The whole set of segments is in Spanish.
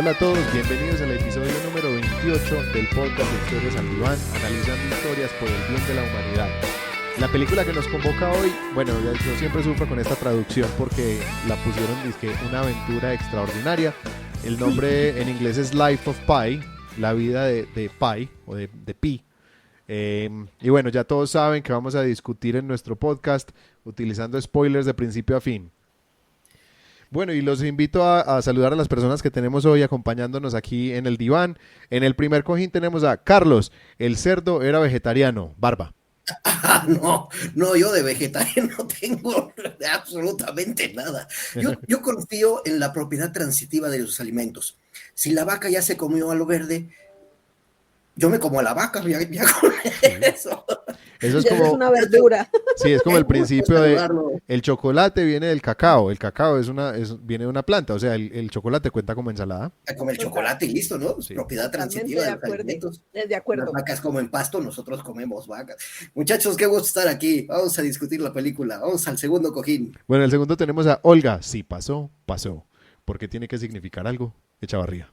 Hola a todos, bienvenidos al episodio número 28 del podcast de Historias al Diván, analizando historias por el bien de la humanidad. La película que nos convoca hoy, bueno, yo siempre sufro con esta traducción porque la pusieron dizque una aventura extraordinaria. El nombre en inglés es Life of Pi, la vida de Pi o de Pi. Y bueno, ya todos saben que vamos a discutir en nuestro podcast utilizando spoilers de principio a fin. Bueno, y los invito a saludar a las personas que tenemos hoy acompañándonos aquí en el diván. En el primer cojín tenemos a Carlos, el cerdo era vegetariano, barba. No, yo de vegetariano no tengo absolutamente nada. Yo confío en la propiedad transitiva de los alimentos. Si la vaca ya se comió a lo verde, yo me como a la vaca, ya con eso. Eso es Ya como es una verdura. Sí, es como el principio de Saludarlo. el chocolate viene del cacao. El cacao viene de una planta, o sea, el chocolate cuenta como ensalada. Como el chocolate y listo, ¿no? Sí. Propiedad Totalmente transitiva de de los acuerdo. alimentos. De acuerdo. Las vacas comen pasto, nosotros comemos vacas. Muchachos, qué gusto estar aquí. Vamos a discutir la película. Vamos al segundo cojín. Bueno, en el segundo tenemos a Olga. Si pasó, pasó. Porque tiene que significar algo. Echavarría.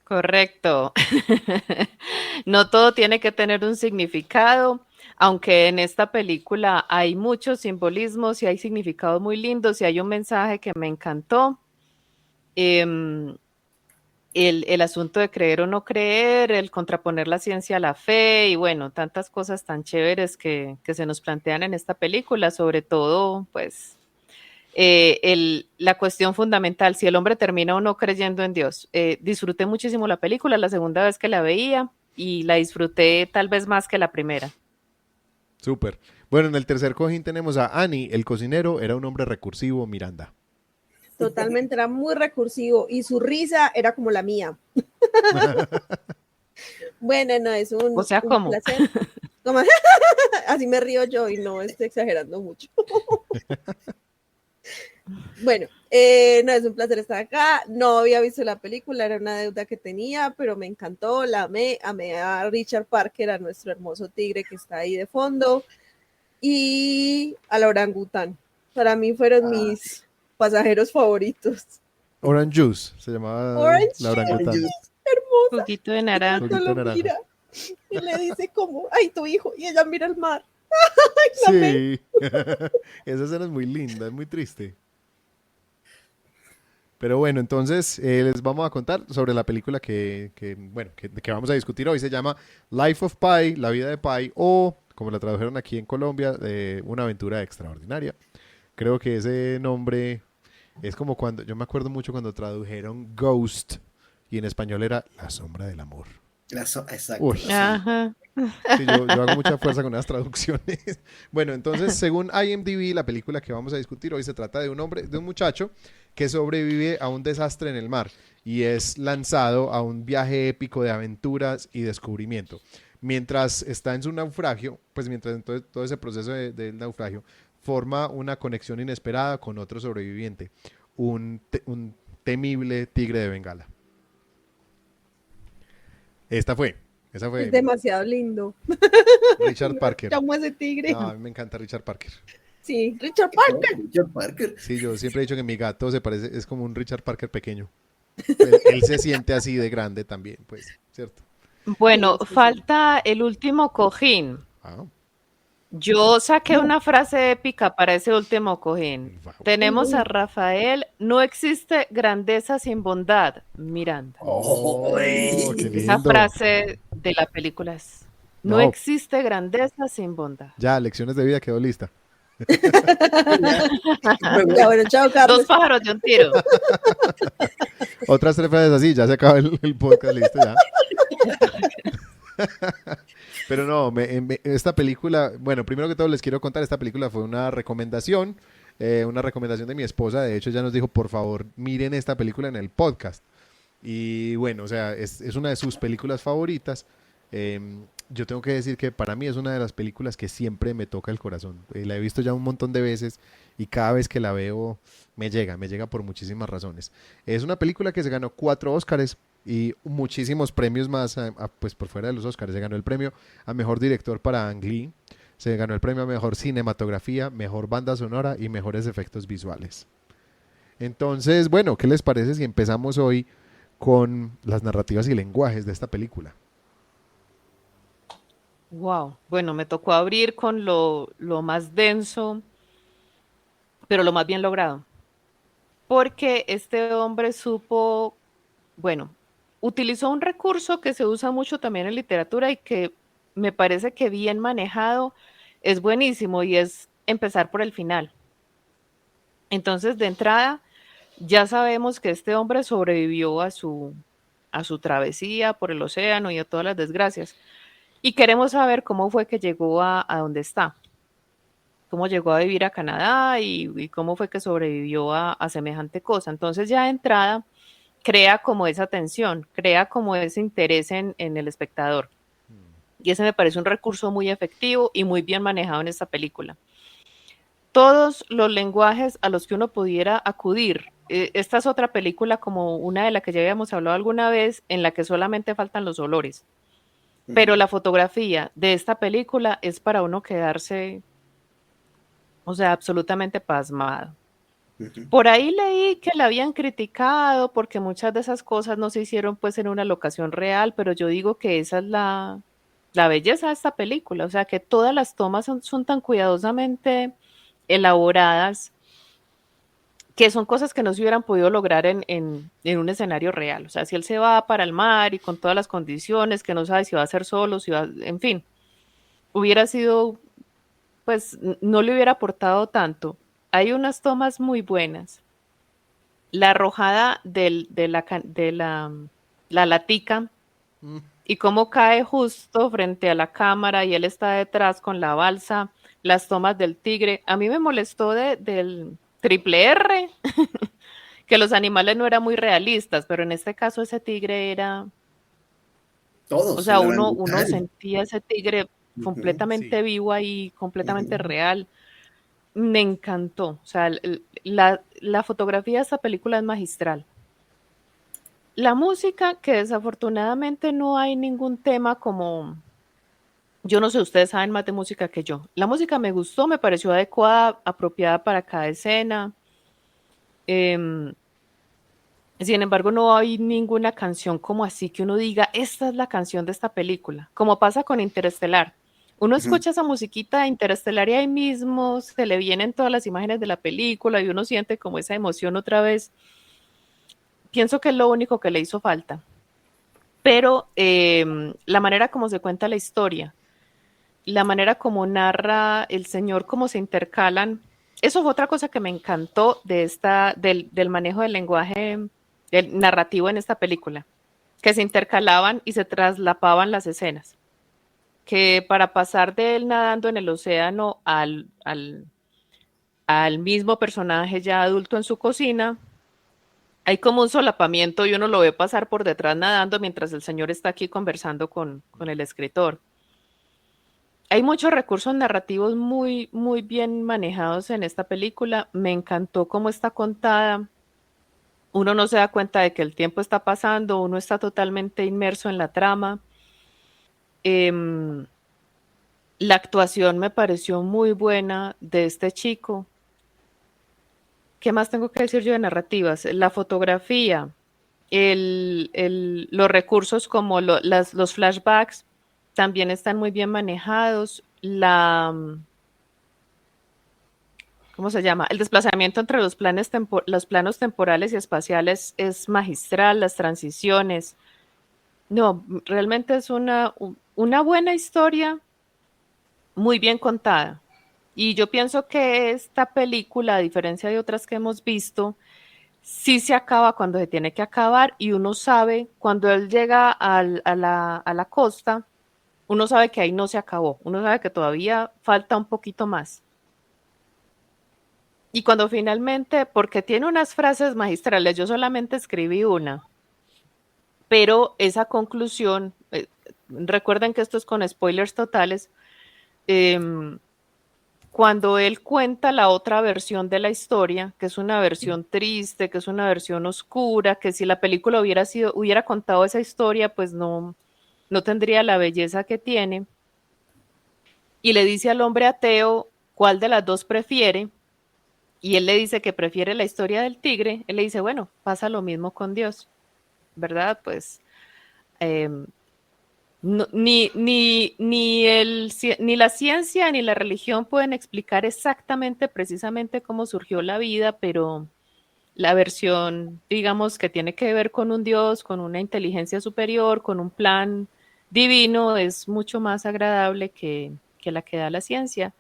Correcto. No todo tiene que tener un significado, aunque en esta película hay muchos simbolismos y hay significados muy lindos y hay un mensaje que me encantó. El asunto de creer o no creer, el contraponer la ciencia a la fe y bueno, tantas cosas tan chéveres que se nos plantean en esta película, sobre todo pues la cuestión fundamental, si el hombre termina o no creyendo en Dios. Disfruté muchísimo la película, la segunda vez que la veía y la disfruté tal vez más que la primera. Súper. Bueno, en el tercer cojín tenemos a Annie, el cocinero, era un hombre recursivo, Miranda. Totalmente, era muy recursivo y su risa era como la mía. Bueno, no, es un, O sea, un ¿cómo? placer. Como- Así me río yo y no estoy exagerando mucho. Bueno, no, es un placer estar acá. No había visto la película, era una deuda que tenía, pero me encantó, la amé a Richard Parker, a nuestro hermoso tigre que está ahí de fondo, y a la orangután. Para mí fueron mis pasajeros favoritos. Orange Juice, se llamaba Orange la orangután. Juice. Hermosa. Juguito de naranja. Juguito Cuando de lo naranja. mira y le dice como, ay, tu hijo, y ella mira el mar. La amé. Sí. Esa escena es muy linda, es muy triste. Pero bueno, entonces les vamos a contar sobre la película que vamos a discutir hoy. Se llama Life of Pi, la vida de Pi, o como la tradujeron aquí en Colombia, una aventura extraordinaria. Creo que ese nombre es como cuando, yo me acuerdo mucho cuando tradujeron Ghost y en español era La sombra del amor. Exacto. Uy. Ajá. Sí, yo hago mucha fuerza con las traducciones. Bueno, entonces, según IMDb, la película que vamos a discutir hoy se trata de un muchacho que sobrevive a un desastre en el mar y es lanzado a un viaje épico de aventuras y descubrimiento. Mientras está en su naufragio, pues mientras entonces todo ese proceso del naufragio, forma una conexión inesperada con otro sobreviviente, un temible tigre de Bengala. Esa fue Es demasiado lindo. Richard Parker. Llamo a ese tigre. No, a mí me encanta Richard Parker. Sí, Richard Parker. Richard Parker. Sí, yo siempre he dicho que mi gato es como un Richard Parker pequeño. Él se siente así de grande también, pues, ¿cierto? Bueno, Sí, sí, sí. falta el último cojín. Ah, Yo saqué una frase épica para ese último cojín. wow. Tenemos a Rafael, no existe grandeza sin bondad, Miranda. Oh, qué Esa lindo. frase de la película es, no No. existe grandeza sin bondad. Ya, lecciones de vida quedó lista. Ya, bueno, chao, Carlos. Dos pájaros de un tiro. Otras tres frases así, ya se acaba el podcast, listo ya. Pero no, esta película, bueno, primero que todo les quiero contar, esta película fue una recomendación de mi esposa. De hecho, ella nos dijo, por favor, miren esta película en el podcast. Y bueno, o sea, es una de sus películas favoritas. Yo tengo que decir que para mí es una de las películas que siempre me toca el corazón. La he visto ya un montón de veces y cada vez que la veo me llega por muchísimas razones. Es una película que se ganó 4 Óscares y muchísimos premios más, pues por fuera de los Óscares. Se ganó el premio a Mejor Director para Ang Lee, se ganó el premio a Mejor Cinematografía, Mejor Banda Sonora y Mejores Efectos Visuales. Entonces, bueno, ¿qué les parece si empezamos hoy con las narrativas y lenguajes de esta película? Wow. Bueno, me tocó abrir con lo más denso, pero lo más bien logrado. Porque este hombre supo, bueno, utilizó un recurso que se usa mucho también en literatura y que me parece que bien manejado es buenísimo y es empezar por el final. Entonces, de entrada, ya sabemos que este hombre sobrevivió a su travesía por el océano y a todas las desgracias. Y queremos saber cómo fue que llegó a donde está, cómo llegó a vivir a Canadá y cómo fue que sobrevivió a semejante cosa. Entonces ya de entrada crea como esa tensión, crea como ese interés en el espectador. Y ese me parece un recurso muy efectivo y muy bien manejado en esta película. Todos los lenguajes a los que uno pudiera acudir. Esta es otra película como una de la que ya habíamos hablado alguna vez, en la que solamente faltan los olores. Pero la fotografía de esta película es para uno quedarse, o sea, absolutamente pasmado. Por ahí leí que la habían criticado porque muchas de esas cosas no se hicieron pues en una locación real, pero yo digo que esa es la belleza de esta película, o sea, que todas las tomas son tan cuidadosamente elaboradas que son cosas que no se hubieran podido lograr en un escenario real. O sea, si él se va para el mar y con todas las condiciones, que no sabe si va a ser solo, si va, en fin, hubiera sido, pues no le hubiera aportado tanto. Hay unas tomas muy buenas. La arrojada la latica y cómo cae justo frente a la cámara y él está detrás con la balsa, las tomas del tigre. A mí me molestó del triple R que los animales no eran muy realistas, pero en este caso ese tigre era, o Todos sea, eran uno brutales. sentía ese tigre Sí. completamente vivo ahí, completamente Ujú. real. Me encantó, o sea, la fotografía de esta película es magistral. La música, que desafortunadamente no hay ningún tema como, yo no sé, ustedes saben más de música que yo. La música me gustó, me pareció adecuada, apropiada para cada escena. Em, Sin embargo, no hay ninguna canción como así que uno diga, esta es la canción de esta película, como pasa con Interestelar. Uno Ujú. escucha esa musiquita de Interestelar y ahí mismo se le vienen todas las imágenes de la película y uno siente como esa emoción otra vez. Pienso que es lo único que le hizo falta. Pero la manera como se cuenta la historia, la manera como narra el señor, cómo se intercalan, eso fue otra cosa que me encantó de del manejo del lenguaje del narrativo en esta película, que se intercalaban y se traslapaban las escenas, que para pasar de él nadando en el océano al mismo personaje ya adulto en su cocina, hay como un solapamiento y uno lo ve pasar por detrás nadando mientras el señor está aquí conversando con el escritor. Hay muchos recursos narrativos muy, muy bien manejados en esta película. Me encantó cómo está contada. Uno no se da cuenta de que el tiempo está pasando, uno está totalmente inmerso en la trama. Em, la actuación me pareció muy buena de este chico. ¿Qué más tengo que decir yo de narrativas? La fotografía, los recursos como los flashbacks también están muy bien manejados. ¿Cómo se llama? El desplazamiento entre los planos temporales y espaciales es magistral, las transiciones. No, realmente es una buena historia, muy bien contada. Y yo pienso que esta película, a diferencia de otras que hemos visto, sí se acaba cuando se tiene que acabar y uno sabe, cuando él llega a la costa, uno sabe que ahí no se acabó, uno sabe que todavía falta un poquito más. Y cuando finalmente, porque tiene unas frases magistrales, yo solamente escribí una, pero esa conclusión, recuerden que esto es con spoilers totales, eh, cuando él cuenta la otra versión de la historia, que es una versión triste, que es una versión oscura, que si la película hubiera contado esa historia, pues no tendría la belleza que tiene, y le dice al hombre ateo cuál de las dos prefiere, y él le dice que prefiere la historia del tigre, él le dice, bueno, pasa lo mismo con Dios, ¿verdad? Pues eh, ni la ciencia ni la religión pueden explicar exactamente, precisamente cómo surgió la vida, pero la versión, digamos, que tiene que ver con un Dios, con una inteligencia superior, con un plan divino, es mucho más agradable que la que da la ciencia.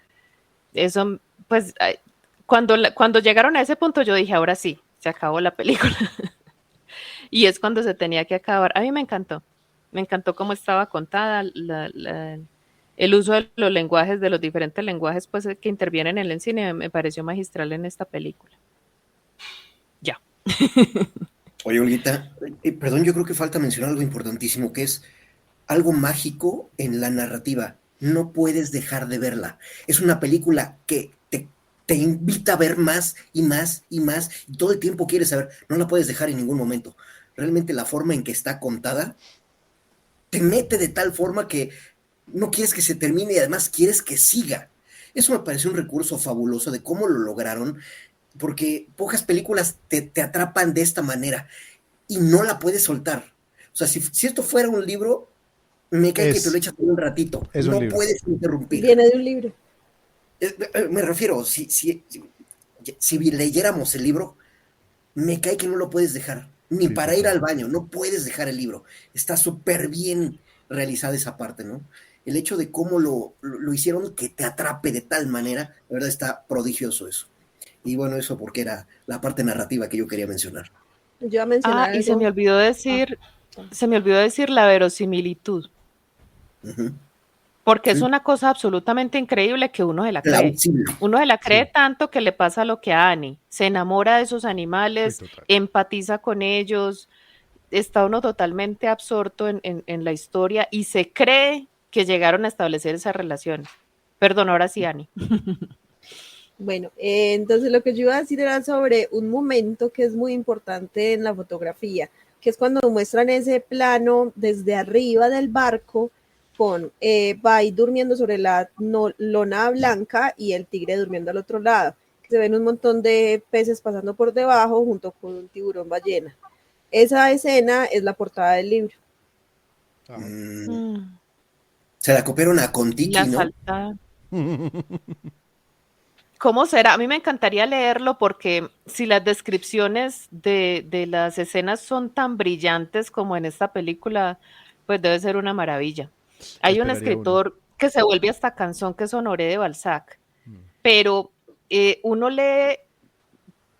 Eso, pues, cuando llegaron a ese punto, yo dije, ahora sí, se acabó la película. Y es cuando se tenía que acabar. A mí me encantó cómo estaba contada, el uso de los lenguajes, de los diferentes lenguajes pues, que intervienen en el cine, me pareció magistral en esta película. Ya. Oye, Olguita, perdón, yo creo que falta mencionar algo importantísimo, que es algo mágico en la narrativa. No puedes dejar de verla. Es una película que te invita a ver más y más y más, y todo el tiempo quieres saber. No la puedes dejar en ningún momento. Realmente la forma en que está contada te mete de tal forma que no quieres que se termine y además quieres que siga. Eso me pareció un recurso fabuloso de cómo lo lograron, porque pocas películas te atrapan de esta manera y no la puedes soltar. O sea, si esto fuera un libro, me cae que te lo echas por un ratito. Es no un libro. puedes interrumpir. Viene de un libro. Me refiero, si leyéramos el libro, me cae que no lo puedes dejar. Ni Sí, para total. ir al baño, no puedes dejar el libro. Está súper bien realizada esa parte, ¿no? El hecho de cómo lo hicieron que te atrape de tal manera, de verdad está prodigioso eso. Y bueno, eso porque era la parte narrativa que yo quería mencionar. Yo iba a mencionar Y se algo. me olvidó decir la verosimilitud, Ujú. porque es Sí, una cosa absolutamente increíble que uno se la cree. plausible. Uno se la cree Sí. tanto que le pasa lo que a Annie. Se enamora de esos Sí, animales, total. empatiza con ellos, está uno totalmente absorto en la historia y se cree que llegaron a establecer esa relación. Perdón, ahora sí, Annie. Bueno, entonces lo que yo iba a decir era sobre un momento que es muy importante en la fotografía, que es cuando muestran ese plano desde arriba del barco con Bai durmiendo sobre la lona blanca y el tigre durmiendo al otro lado. Se ven un montón de peces pasando por debajo junto con un tiburón ballena. Esa escena es la portada del libro. Ajá. Se la copiaron a La Kon-Tiki, ¿no? salta. ¿Cómo será? A mí me encantaría leerlo porque si las descripciones de las escenas son tan brillantes como en esta película, pues debe ser una maravilla. Hay un Esperaría uno. escritor que se vuelve hasta canción que es Honoré de Balzac, Mm. pero uno lee,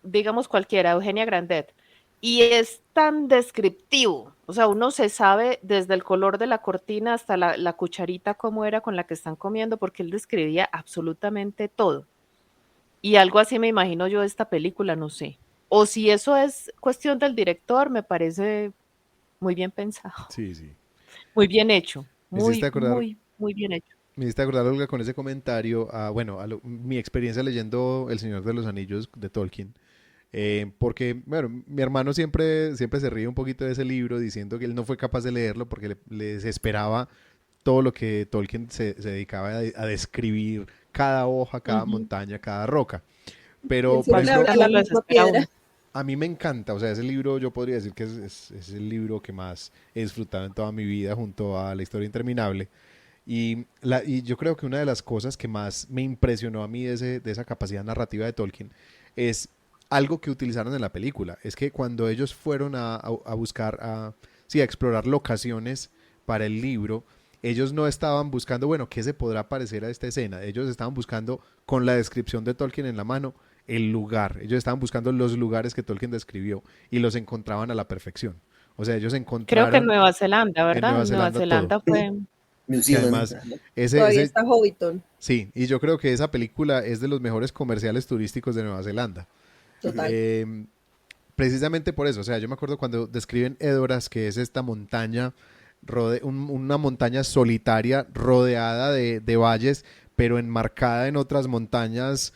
digamos cualquiera, Eugenia Grandet, y es tan descriptivo. O sea, uno se sabe desde el color de la cortina hasta la cucharita cómo era con la que están comiendo, porque él describía absolutamente todo. Y algo así me imagino yo de esta película, no sé. O si eso es cuestión del director, me parece muy bien pensado, Sí, sí. muy bien hecho, Me hiciste muy, acordar, muy, muy bien hecho. me hiciste acordar, Olga, con ese comentario, bueno, mi experiencia leyendo El Señor de los Anillos de Tolkien. Porque, bueno, mi hermano siempre se ríe un poquito de ese libro diciendo que él no fue capaz de leerlo porque le desesperaba todo lo que Tolkien se dedicaba a describir cada hoja, cada Ujú. montaña, cada roca. Y él Pero, por siempre ejemplo, habla la Lo misma desespera piedra. uno. a mí me encanta, o sea, ese libro yo podría decir que es el libro que más he disfrutado en toda mi vida junto a La Historia Interminable. Y yo creo que una de las cosas que más me impresionó a mí de esa capacidad narrativa de Tolkien es algo que utilizaron en la película. Es que cuando ellos fueron a buscar, sí, a explorar locaciones para el libro, ellos no estaban buscando, bueno, ¿qué se podrá parecer a esta escena? Ellos estaban buscando, con la descripción de Tolkien en la mano, el lugar. Ellos estaban buscando los lugares que Tolkien describió y los encontraban a la perfección. O sea, ellos Creo que en encontraron Nueva Zelanda, en ¿verdad? Nueva En Nueva Zelanda todo. Zelanda fue. New Que Zealand. además, ese, Todavía ese, está Hobbiton, sí, y yo creo que esa película es de los mejores comerciales turísticos de Nueva Zelanda. total. Eh, Precisamente por eso, o sea, yo me acuerdo cuando describen Edoras, que es esta montaña, una montaña solitaria rodeada de valles, pero enmarcada en otras montañas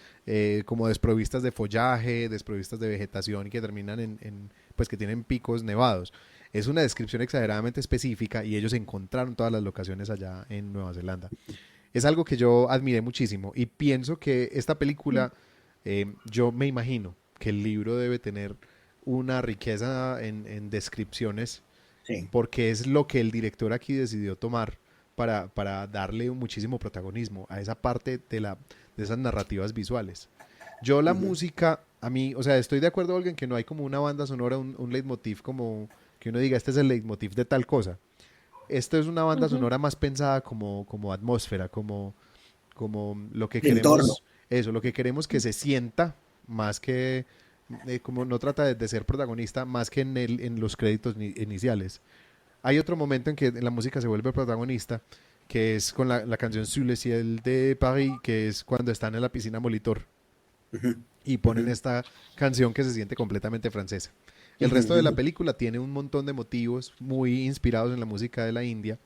como desprovistas de follaje, desprovistas de vegetación y que terminan pues que tienen picos nevados. Es una descripción exageradamente específica y ellos encontraron todas las locaciones allá en Nueva Zelanda. Es algo que yo admiré muchísimo y pienso que esta película Yo me imagino que el libro debe tener una riqueza en descripciones Sí. porque es lo que el director aquí decidió tomar para darle muchísimo protagonismo a esa parte de esas narrativas visuales. Yo la Ujú. música, a mí, o sea, estoy de acuerdo, Olga, en que no hay como una banda sonora, un leitmotiv como que uno diga, este es el leitmotiv de tal cosa. Esto es una banda Ujú. sonora más pensada como atmósfera, como lo que El entorno. queremos, eso, lo que queremos que se sienta, más que, como no trata de ser protagonista, más que en los créditos iniciales. Hay otro momento en que la música se vuelve protagonista, que es con la canción Sous le ciel de Paris, que es cuando están en la piscina Molitor Ujú, y ujú, ponen esta canción que se siente completamente francesa. El ujú, resto de la ujú. película tiene un montón de motivos muy inspirados en la música de la India,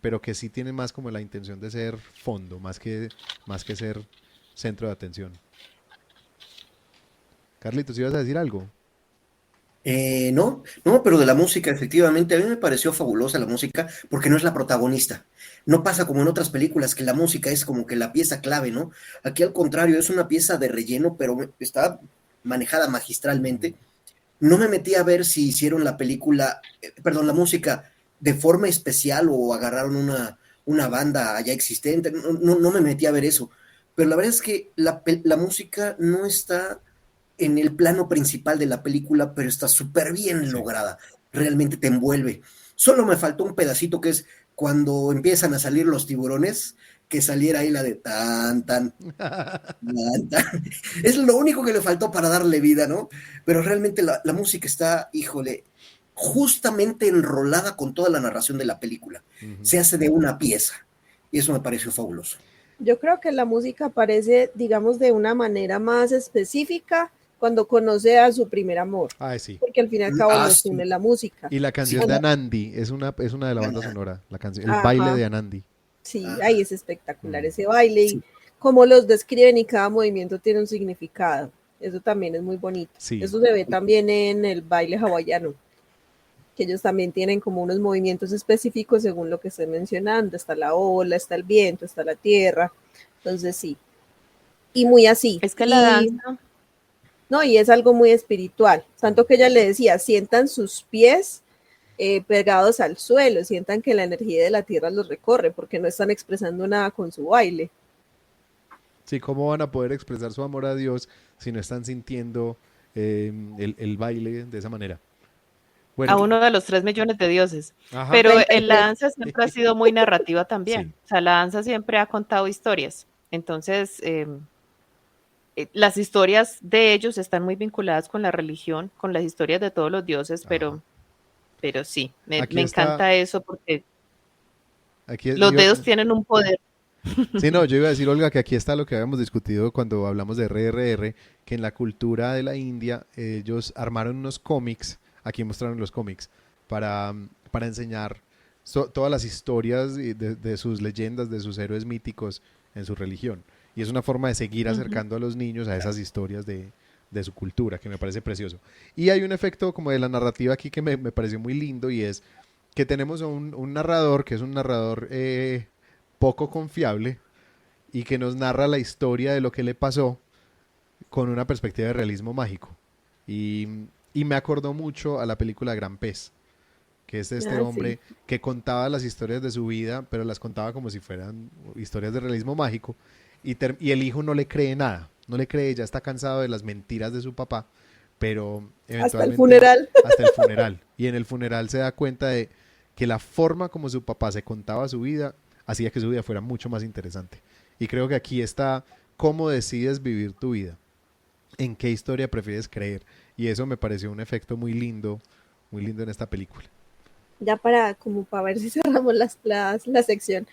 pero que sí tienen más como la intención de ser fondo, más que ser centro de atención. Carlitos, ¿ibas a decir algo? No, no, pero de la música, efectivamente, a mí me pareció fabulosa la música porque no es la protagonista. No pasa como en otras películas que la música es como que la pieza clave, ¿no? Aquí al contrario, es una pieza de relleno, pero está manejada Ujú. magistralmente. No me metí a ver si hicieron la película, perdón, la música de forma especial o agarraron una banda ya existente. No, no me metí a ver eso. Pero la verdad es que la música no está en el plano principal de la película, pero está súper bien Sí. lograda. Realmente te envuelve. Solo me faltó un pedacito que es cuando empiezan a salir los tiburones, que saliera ahí la de tan, tan, tan, tan. Es lo único que le faltó para darle vida, ¿no? Pero realmente la música está, híjole, justamente enrolada con toda la narración de la película. Ujú. Se hace de una pieza. Y eso me pareció fabuloso. Yo creo que la música aparece, digamos, de una manera más específica cuando conoce a su primer amor, Ah, sí. porque al fin y al cabo Ah, los sí, une la música. Y la sí, canción de Cuando- Anandi es una de la banda sonora, la canción, el baile ajá, de Anandi. sí, ahí ajá, es espectacular Mm. ese baile y sí. cómo los describen y cada movimiento tiene un significado. Eso también es muy bonito. Sí, Eso se ve también en el baile hawaiano, que ellos también tienen como unos movimientos específicos según lo que estoy mencionando. Está la ola, está el viento, está la tierra. Entonces sí, y muy así. Es que la Y danza, no, y es algo muy espiritual. Tanto que ella le decía, sientan sus pies pegados al suelo, sientan que la energía de la tierra los recorre, porque no están expresando nada con su baile. sí, ¿cómo van a poder expresar su amor a Dios si no están sintiendo el baile de esa manera? a Bueno, uno de los 3 millones de dioses. ajá, Pero La la interpretación. danza siempre ha sido muy narrativa sí, también. O sea, la danza siempre ha contado historias. Entonces, las historias de ellos están muy vinculadas con la religión, con las historias de todos los dioses, ajá. pero sí, Aquí me está, encanta eso porque aquí los dedos tienen un poder. sí, no, yo iba a decir, Olga, que aquí está lo que habíamos discutido cuando hablamos de RRR, que en la cultura de la India ellos armaron unos cómics, aquí mostraron los cómics, para enseñar todas las historias de sus leyendas, de sus héroes míticos en su religión. Y es una forma de seguir Ujú. acercando a los niños a esas historias de su cultura, que me parece precioso. Y hay un efecto como de la narrativa aquí que me pareció muy lindo y es que tenemos a un narrador que es un narrador poco confiable y que nos narra la historia de lo que le pasó con una perspectiva de realismo mágico. Y, y me acordó mucho a la película Gran Pez, que es este Ah, sí. hombre que contaba las historias de su vida, pero las contaba como si fueran historias de realismo mágico, y el hijo no le cree nada, no le cree, ya está cansado de las mentiras de su papá, pero Hasta el eventualmente funeral. hasta el funeral. Y en el funeral se da cuenta de que la forma como su papá se contaba su vida hacía que su vida fuera mucho más interesante. Y creo que aquí está cómo decides vivir tu vida, en qué historia prefieres creer. Y eso me pareció un efecto muy lindo en esta película. Ya para, como para ver si cerramos la sección.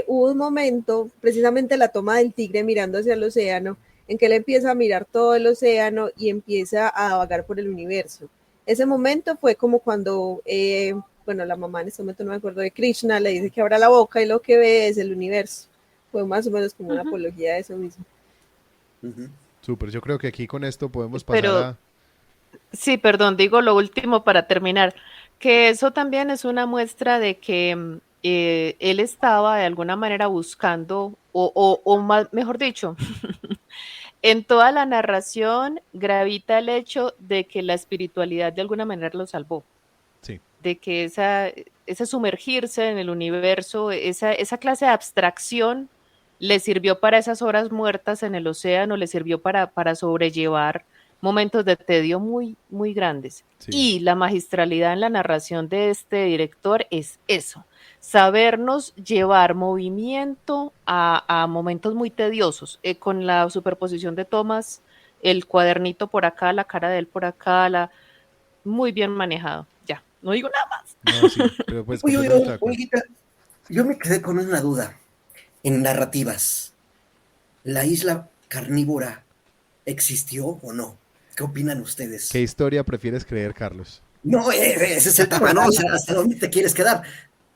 Hubo un momento, precisamente la toma del tigre mirando hacia el océano, en que él empieza a mirar todo el océano y empieza a vagar por el universo. Ese momento fue como cuando, bueno, la mamá en este momento no me acuerdo de Krishna, le dice que abra la boca y lo que ve es el universo. Fue más o menos como una Ujú. apología de eso mismo. Ujú. Súper, yo creo que aquí con esto podemos pasar Pero a... sí, perdón, digo lo último para terminar, que eso también es una muestra de que él estaba de alguna manera buscando, o mejor dicho, En toda la narración gravita el hecho de que la espiritualidad de alguna manera lo salvó. Sí. De que ese sumergirse en el universo, esa clase de abstracción le sirvió para esas horas muertas en el océano, le sirvió para sobrellevar momentos de tedio muy, muy grandes. Sí. Y la magistralidad en la narración de este director es eso, sabernos llevar movimiento a momentos muy tediosos, con la superposición de tomas, el cuadernito por acá, la cara de él por acá, muy bien manejado. Ya, no digo nada más. No, sí, pero pues Uy, completamente de acuerdo. Olguita, yo me quedé con una duda en narrativas. ¿La isla carnívora existió o no? ¿Qué opinan ustedes? ¿Qué historia prefieres creer, Carlos? No, ese es el tema, ¿no? O sea, ¿hasta dónde te quieres quedar?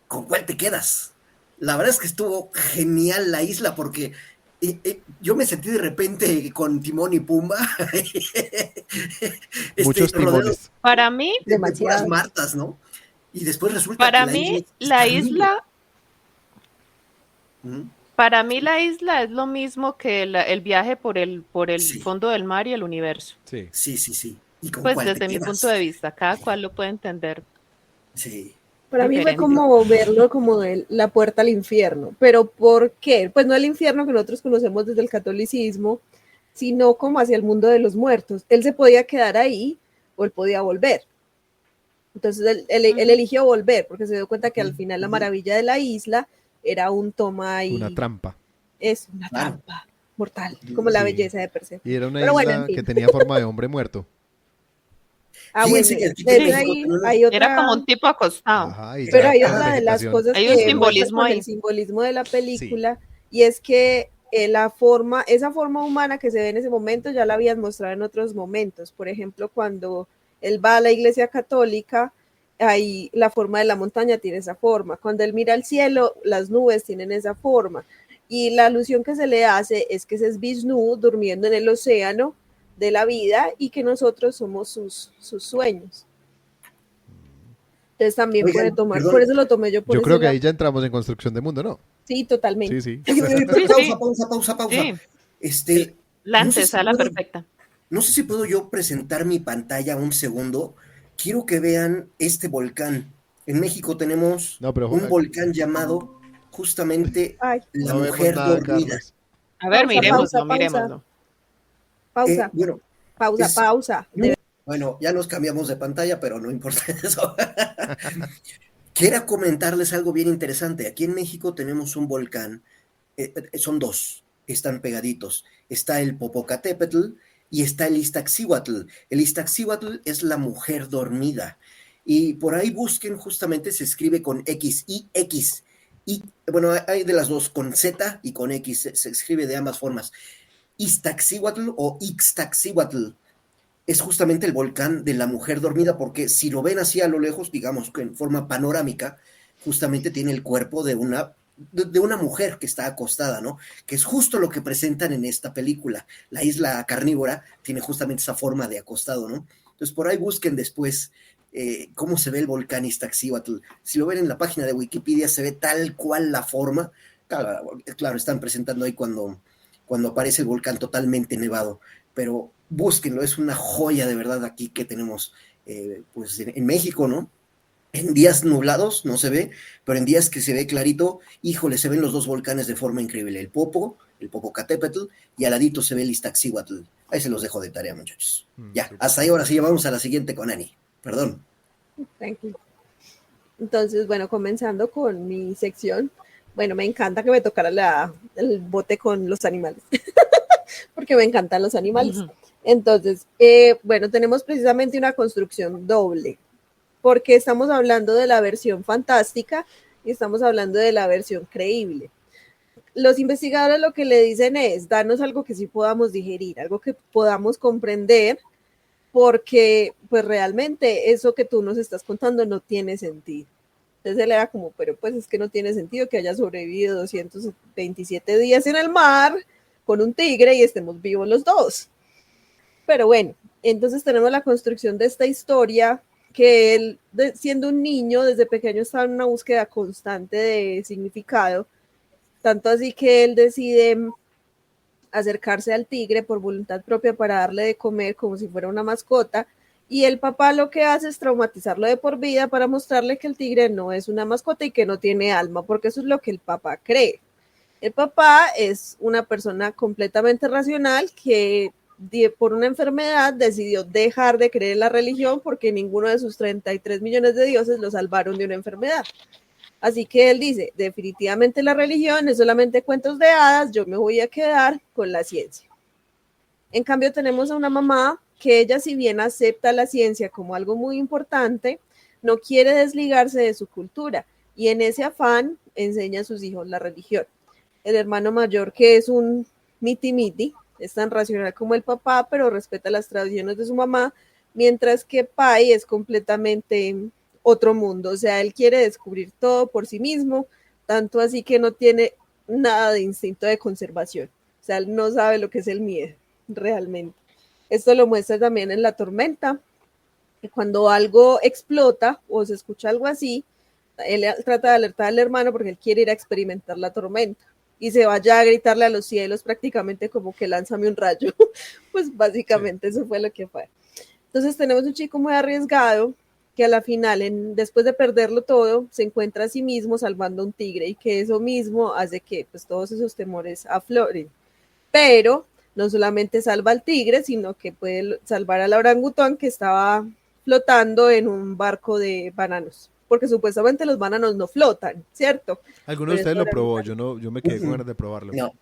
¿Con cuál te quedas? La verdad es que estuvo genial la isla porque yo me sentí de repente con Timón y Pumba, Muchos rodeado timones. Para mí, de puras martas, ¿no? Y después resulta que para la isla mí, es la carnívora. isla, ¿Mm? para mí la isla es lo mismo que el viaje por el Sí, fondo del mar y el universo. Sí. sí, sí, sí. ¿Y con Pues cuál te desde mi punto de quedas? vista, cada cual lo puede entender Sí. Para mí fue diferente. como verlo como de la puerta al infierno. ¿Pero por qué? Pues no el infierno que nosotros conocemos desde el catolicismo, sino como hacia el mundo de los muertos. Él se podía quedar ahí o él podía volver. Entonces él eligió volver porque se dio cuenta que al final la maravilla de la isla era un toma y Una trampa. es una Claro. trampa mortal, como la Sí. belleza de Persephone. Y era una Pero bueno, isla en fin. que tenía forma de hombre muerto. Ah, Fíjense bueno, que aquí en desde México ahí tenemos... hay Era como otra, un tipo acostado. Ajá, y pero ya hay con otra de las vegetación. cosas Hay un que muestra simbolismo con ahí. el simbolismo de la película, y es que esa forma humana que se ve en ese momento ya la habían mostrado en otros momentos. Por ejemplo, cuando él va a la iglesia católica, ahí la forma de la montaña tiene esa forma. Cuando él mira al cielo, las nubes tienen esa forma. Y la alusión que se le hace es que ese es Vishnu durmiendo en el océano de la vida y que nosotros somos sus sueños. Entonces también puede Oigan, tomar, por perdón. eso lo tomé yo por Yo ese creo que lado. ahí ya entramos en construcción de mundo, ¿no? Sí, totalmente. Sí, sí. Pero Sí, sí. pausa. Sí. La No sé si antesala puedo, perfecta. no sé si puedo yo presentar mi pantalla un segundo. Quiero que vean este volcán. En México tenemos No, pero un volcán llamado justamente Ay, la no vemos Mujer nada, Dormida. Carlos. A ver, pausa. miremoslo. Pausa, Bueno, pausa, es, pausa. bueno, ya nos cambiamos de pantalla, pero no importa eso. Quiero comentarles algo bien interesante. Aquí en México tenemos un volcán, son dos, están pegaditos. Está el Popocatépetl y está el Iztaccíhuatl. El Iztaccíhuatl es la mujer dormida. Y por ahí busquen, justamente se escribe con X, I, X. Y bueno, hay de las dos, con Z y con X, se escribe de ambas formas. Iztaccíhuatl o Ixtaccíhuatl es justamente el volcán de la mujer dormida, porque si lo ven así a lo lejos, digamos que en forma panorámica, justamente tiene el cuerpo de una mujer que está acostada, ¿no? Que es justo lo que presentan en esta película. La isla carnívora tiene justamente esa forma de acostado, ¿no? Entonces por ahí busquen después cómo se ve el volcán Iztaccíhuatl. Si lo ven en la página de Wikipedia, se ve tal cual la forma. Claro, están presentando ahí cuando aparece el volcán totalmente nevado, pero búsquenlo, es una joya de verdad aquí que tenemos pues en México, ¿no? En días nublados no se ve, pero en días que se ve clarito, híjole, se ven los dos volcanes de forma increíble, el Popocatépetl, y al ladito se ve el Iztaccíhuatl. Ahí se los dejo de tarea, muchachos. Ya, Super. hasta ahí, ahora sí, vamos a la siguiente con Ani. Perdón. Tranquilo. Entonces, bueno, comenzando con mi sección. Bueno, me encanta que me tocara el bote con los animales, porque me encantan los animales. Entonces, bueno, tenemos precisamente una construcción doble, porque estamos hablando de la versión fantástica y estamos hablando de la versión creíble. Los investigadores lo que le dicen es, danos algo que sí podamos digerir, algo que podamos comprender, porque pues realmente eso que tú nos estás contando no tiene sentido. Entonces él era como, pero pues es que no tiene sentido que haya sobrevivido 227 días en el mar con un tigre y estemos vivos los dos. Pero bueno, entonces tenemos la construcción de esta historia que él, siendo un niño, desde pequeño estaba en una búsqueda constante de significado, tanto así que él decide acercarse al tigre por voluntad propia para darle de comer como si fuera una mascota, y el papá lo que hace es traumatizarlo de por vida para mostrarle que el tigre no es una mascota y que no tiene alma, porque eso es lo que el papá cree. El papá es una persona completamente racional que por una enfermedad decidió dejar de creer en la religión porque ninguno de sus 33 millones de dioses lo salvaron de una enfermedad. Así que él dice, definitivamente la religión es solamente cuentos de hadas, yo me voy a quedar con la ciencia. En cambio tenemos a una mamá que ella, si bien acepta la ciencia como algo muy importante, no quiere desligarse de su cultura y en ese afán enseña a sus hijos la religión. El hermano mayor, que es un miti-miti, es tan racional como el papá, pero respeta las tradiciones de su mamá, mientras que Pai es completamente otro mundo, o sea, él quiere descubrir todo por sí mismo, tanto así que no tiene nada de instinto de conservación, o sea, él no sabe lo que es el miedo, realmente. Esto lo muestra también en La Tormenta, que cuando algo explota o se escucha algo así, él trata de alertar al hermano porque él quiere ir a experimentar la tormenta y se vaya a gritarle a los cielos prácticamente como que lánzame un rayo. Pues básicamente sí. Eso fue lo que fue. Entonces tenemos un chico muy arriesgado que a la final, después de perderlo todo, se encuentra a sí mismo salvando a un tigre y que eso mismo hace que pues, todos esos temores afloren. Pero no solamente salva al tigre, sino que puede salvar al orangután que estaba flotando en un barco de bananos. Porque supuestamente los bananos no flotan, ¿cierto? ¿Alguno de ustedes lo probó? Yo me quedé con ganas de probarlo. No.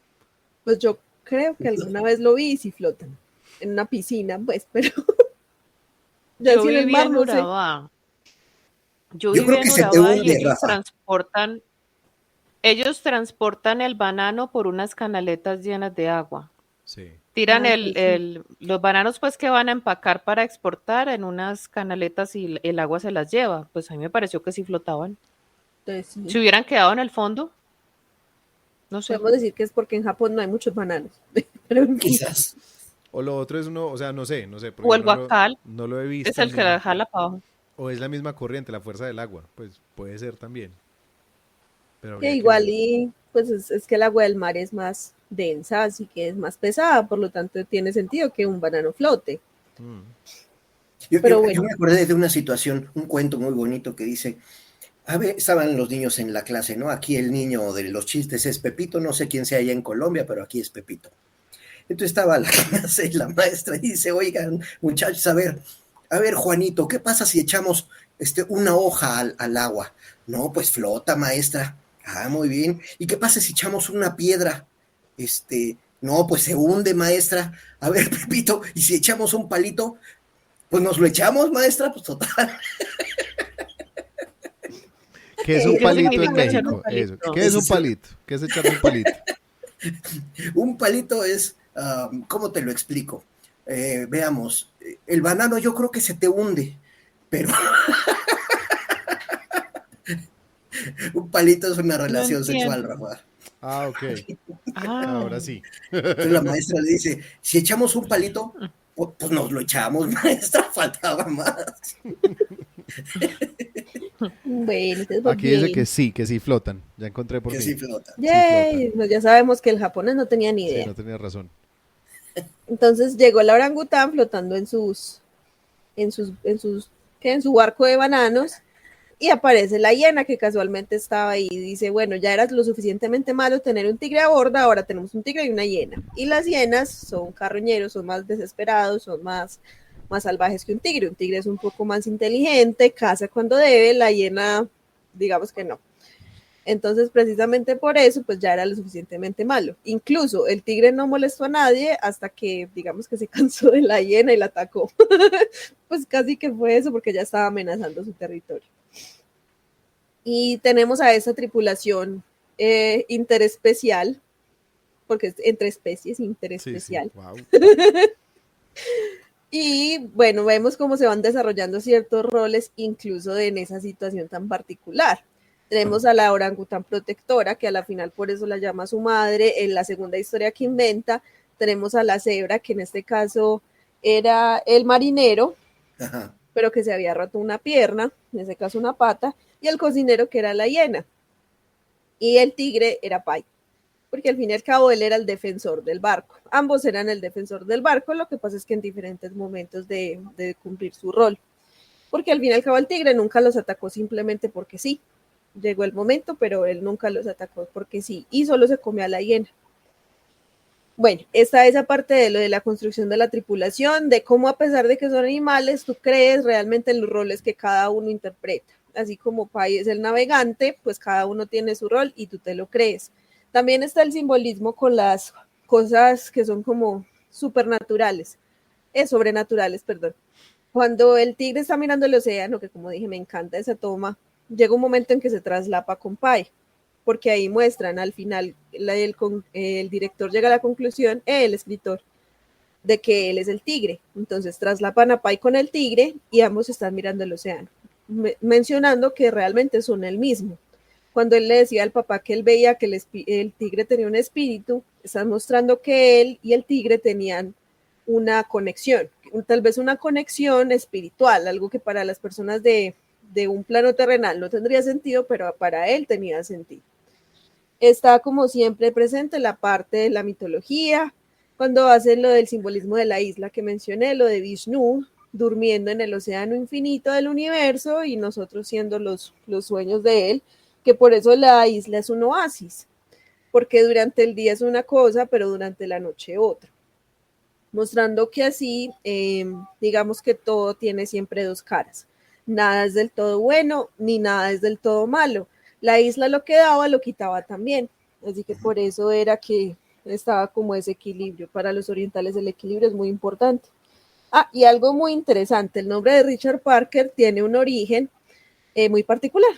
Pues yo creo que alguna vez lo vi y sí flotan. En una piscina, pues, pero... Yo viví en Urabá. Yo viví en Urabá y ellos transportan el banano por unas canaletas llenas de agua. Sí. Tiran los bananos pues que van a empacar para exportar en unas canaletas y el agua se las lleva. Pues a mí me pareció que sí flotaban. Entonces, sí. Si hubieran quedado en el fondo, no sé. Podemos decir que es porque en Japón no hay muchos bananos. Pero quizás. O lo otro es uno, o sea, no sé. O el guacal. No lo he visto. Es el que la jala para abajo. O es la misma corriente, la fuerza del agua. Pues puede ser también. Pero que igual y pues es que el agua del mar es más densa, así que es más pesada, por lo tanto tiene sentido que un banano flote. Yo me acordé de una situación, un cuento muy bonito que dice, a ver, estaban los niños en la clase, ¿no? Aquí el niño de los chistes es Pepito, no sé quién sea allá en Colombia, pero aquí es Pepito. Entonces estaba la clase y la maestra y dice, oigan, muchachos, a ver, Juanito, ¿qué pasa si echamos una hoja al agua? No, pues flota, maestra. Ah, muy bien. ¿Y qué pasa si echamos una piedra? No, pues se hunde, maestra. A ver, Pepito, ¿y si echamos un palito? Pues nos lo echamos, maestra, pues total. ¿Qué es un palito en México? Eso. ¿Qué es un palito? ¿Qué es echar un palito? Un palito es, ¿cómo te lo explico? Veamos, el banano yo creo que se te hunde, pero... Un palito es una relación sexual, Rafa. Ah, ok. Ahora sí. Entonces la maestra le dice, si echamos un palito, pues nos lo echamos, maestra, faltaba más. Bueno, aquí dice que sí flotan. Ya encontré por qué. Que fin. sí flotan. Yay, pues ya sabemos que el japonés no tenía ni idea. Sí, no tenía razón. Entonces llegó el orangután flotando en su barco de bananos. Y aparece la hiena que casualmente estaba ahí y dice, bueno, ya era lo suficientemente malo tener un tigre a bordo, ahora tenemos un tigre y una hiena. Y las hienas son carroñeros, son más desesperados, son más salvajes que un tigre. Un tigre es un poco más inteligente, caza cuando debe, la hiena, digamos que no. Entonces, precisamente por eso, pues ya era lo suficientemente malo. Incluso el tigre no molestó a nadie hasta que, digamos que se cansó de la hiena y la atacó. Pues casi que fue eso porque ya estaba amenazando su territorio. Y tenemos a esa tripulación interespecial, porque es entre especies, interespecial. Sí, wow. Y bueno, vemos cómo se van desarrollando ciertos roles incluso en esa situación tan particular. Tenemos a la orangután protectora, que a la final por eso la llama su madre, en la segunda historia que inventa. Tenemos a la cebra, que en este caso era el marinero, ajá, pero que se había roto una pierna, en ese caso una pata, y el cocinero, que era la hiena, y el tigre era Pai. porque al fin y al cabo él era el defensor del barco. Ambos eran el defensor del barco, lo que pasa es que en diferentes momentos de cumplir su rol. Porque al fin y al cabo el tigre nunca los atacó simplemente porque sí. Llegó el momento, pero él nunca los atacó porque sí, y solo se comió a la hiena. Bueno, está esa parte de lo de la construcción de la tripulación, de cómo a pesar de que son animales, tú crees realmente en los roles que cada uno interpreta. Así como Pai es el navegante, pues cada uno tiene su rol y tú te lo crees. También está el simbolismo con las cosas que son como supernaturales, sobrenaturales, perdón. Cuando el tigre está mirando el océano, que como dije, me encanta esa toma, llega un momento en que se traslapa con Pai, porque ahí muestran al final, el director llega a la conclusión, el escritor, de que él es el tigre. Entonces traslapan a Pai con el tigre y ambos están mirando el océano, mencionando que realmente son el mismo. Cuando él le decía al papá que él veía que el tigre tenía un espíritu, están mostrando que él y el tigre tenían una conexión, tal vez una conexión espiritual, algo que para las personas de un plano terrenal no tendría sentido, pero para él tenía sentido. Está como siempre presente la parte de la mitología, cuando hacen lo del simbolismo de la isla que mencioné, lo de Vishnu, durmiendo en el océano infinito del universo y nosotros siendo los sueños de él, que por eso la isla es un oasis, porque durante el día es una cosa, pero durante la noche otra. Mostrando que así, digamos que todo tiene siempre dos caras. Nada es del todo bueno, ni nada es del todo malo. La isla lo que daba, lo quitaba también. Así que por eso era que estaba como ese equilibrio. Para los orientales el equilibrio es muy importante. Ah, y algo muy interesante, el nombre de Richard Parker tiene un origen muy particular.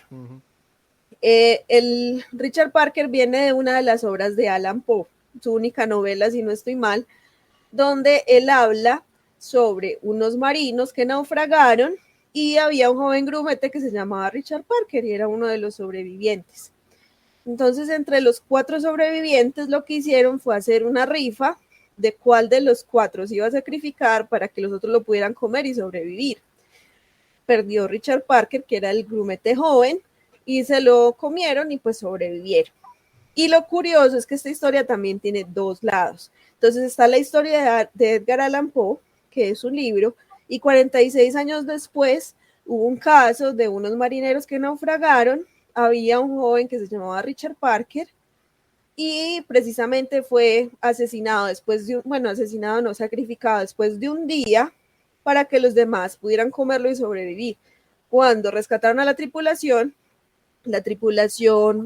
El Richard Parker viene de una de las obras de Allan Poe, su única novela, si no estoy mal, donde él habla sobre unos marinos que naufragaron y había un joven grumete que se llamaba Richard Parker y era uno de los sobrevivientes. Entonces, entre los 4 sobrevivientes, lo que hicieron fue hacer una rifa de cuál de los 4 se iba a sacrificar para que los otros lo pudieran comer y sobrevivir. Perdió Richard Parker, que era el grumete joven, y se lo comieron y pues sobrevivieron. Y lo curioso es que esta historia también tiene 2 lados. Entonces está la historia de Edgar Allan Poe, que es un libro, y 46 años después hubo un caso de unos marineros que naufragaron. Había un joven que se llamaba Richard Parker y precisamente fue asesinado después de, asesinado no, sacrificado después de un día para que los demás pudieran comerlo y sobrevivir. Cuando rescataron a la tripulación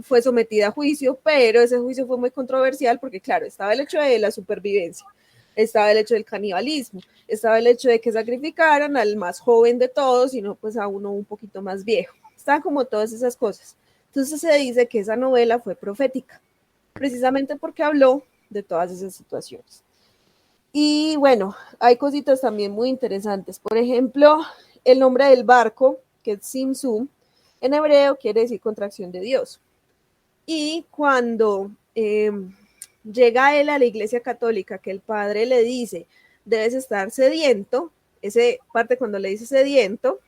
fue sometida a juicio, pero ese juicio fue muy controversial porque, claro, estaba el hecho de la supervivencia, estaba el hecho del canibalismo, estaba el hecho de que sacrificaran al más joven de todos y no pues a uno un poquito más viejo. Estaban como todas esas cosas. Entonces se dice que esa novela fue profética, precisamente porque habló de todas esas situaciones. Y bueno, hay cositas también muy interesantes. Por ejemplo, el nombre del barco, que es Simsum, en hebreo quiere decir contracción de Dios. Y cuando llega él a la iglesia católica, que el padre le dice, debes estar sediento, ese parte cuando le dice sediento,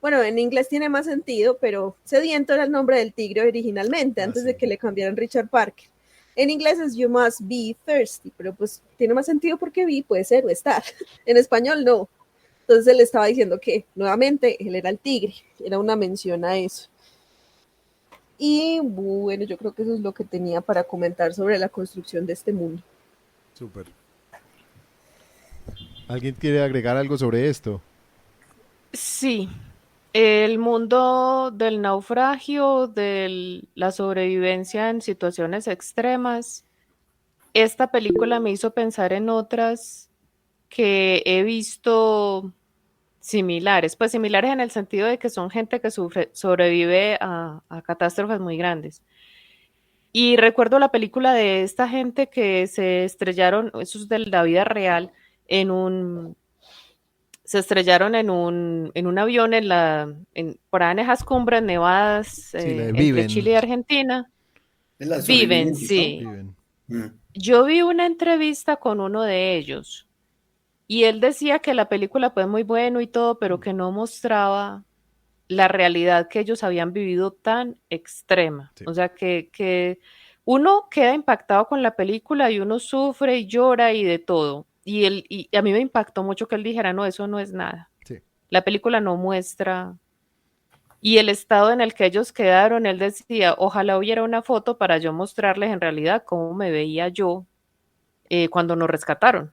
bueno, en inglés tiene más sentido, pero sediento era el nombre del tigre originalmente, antes de que le cambiaran Richard Parker. En inglés es you must be thirsty, pero pues tiene más sentido porque be puede ser o estar. En español no. Entonces él estaba diciendo que nuevamente él era el tigre, era una mención a eso. Y bueno, yo creo que eso es lo que tenía para comentar sobre la construcción de este mundo. Súper. ¿Alguien quiere agregar algo sobre esto? Sí, el mundo del naufragio, de la sobrevivencia en situaciones extremas. Esta película me hizo pensar en otras que he visto similares, pues similares en el sentido de que son gente que sobrevive a catástrofes muy grandes. Y recuerdo la película de esta gente que se estrellaron, eso es de la vida real, se estrellaron en un avión por ahí en esas cumbres nevadas Sí, la de entre Viven. Chile y Argentina. Es la Viven, sobreviviente, sí. Viven. ¿no? Yo vi una entrevista con uno de ellos y él decía que la película fue muy bueno y todo, pero que no mostraba la realidad que ellos habían vivido tan extrema. Sí. O sea, que uno queda impactado con la película y uno sufre y llora y de todo. Y a mí me impactó mucho que él dijera, no, eso no es nada. Sí. La película no muestra. Y el estado en el que ellos quedaron, él decía, ojalá hubiera una foto para yo mostrarles en realidad cómo me veía yo cuando nos rescataron.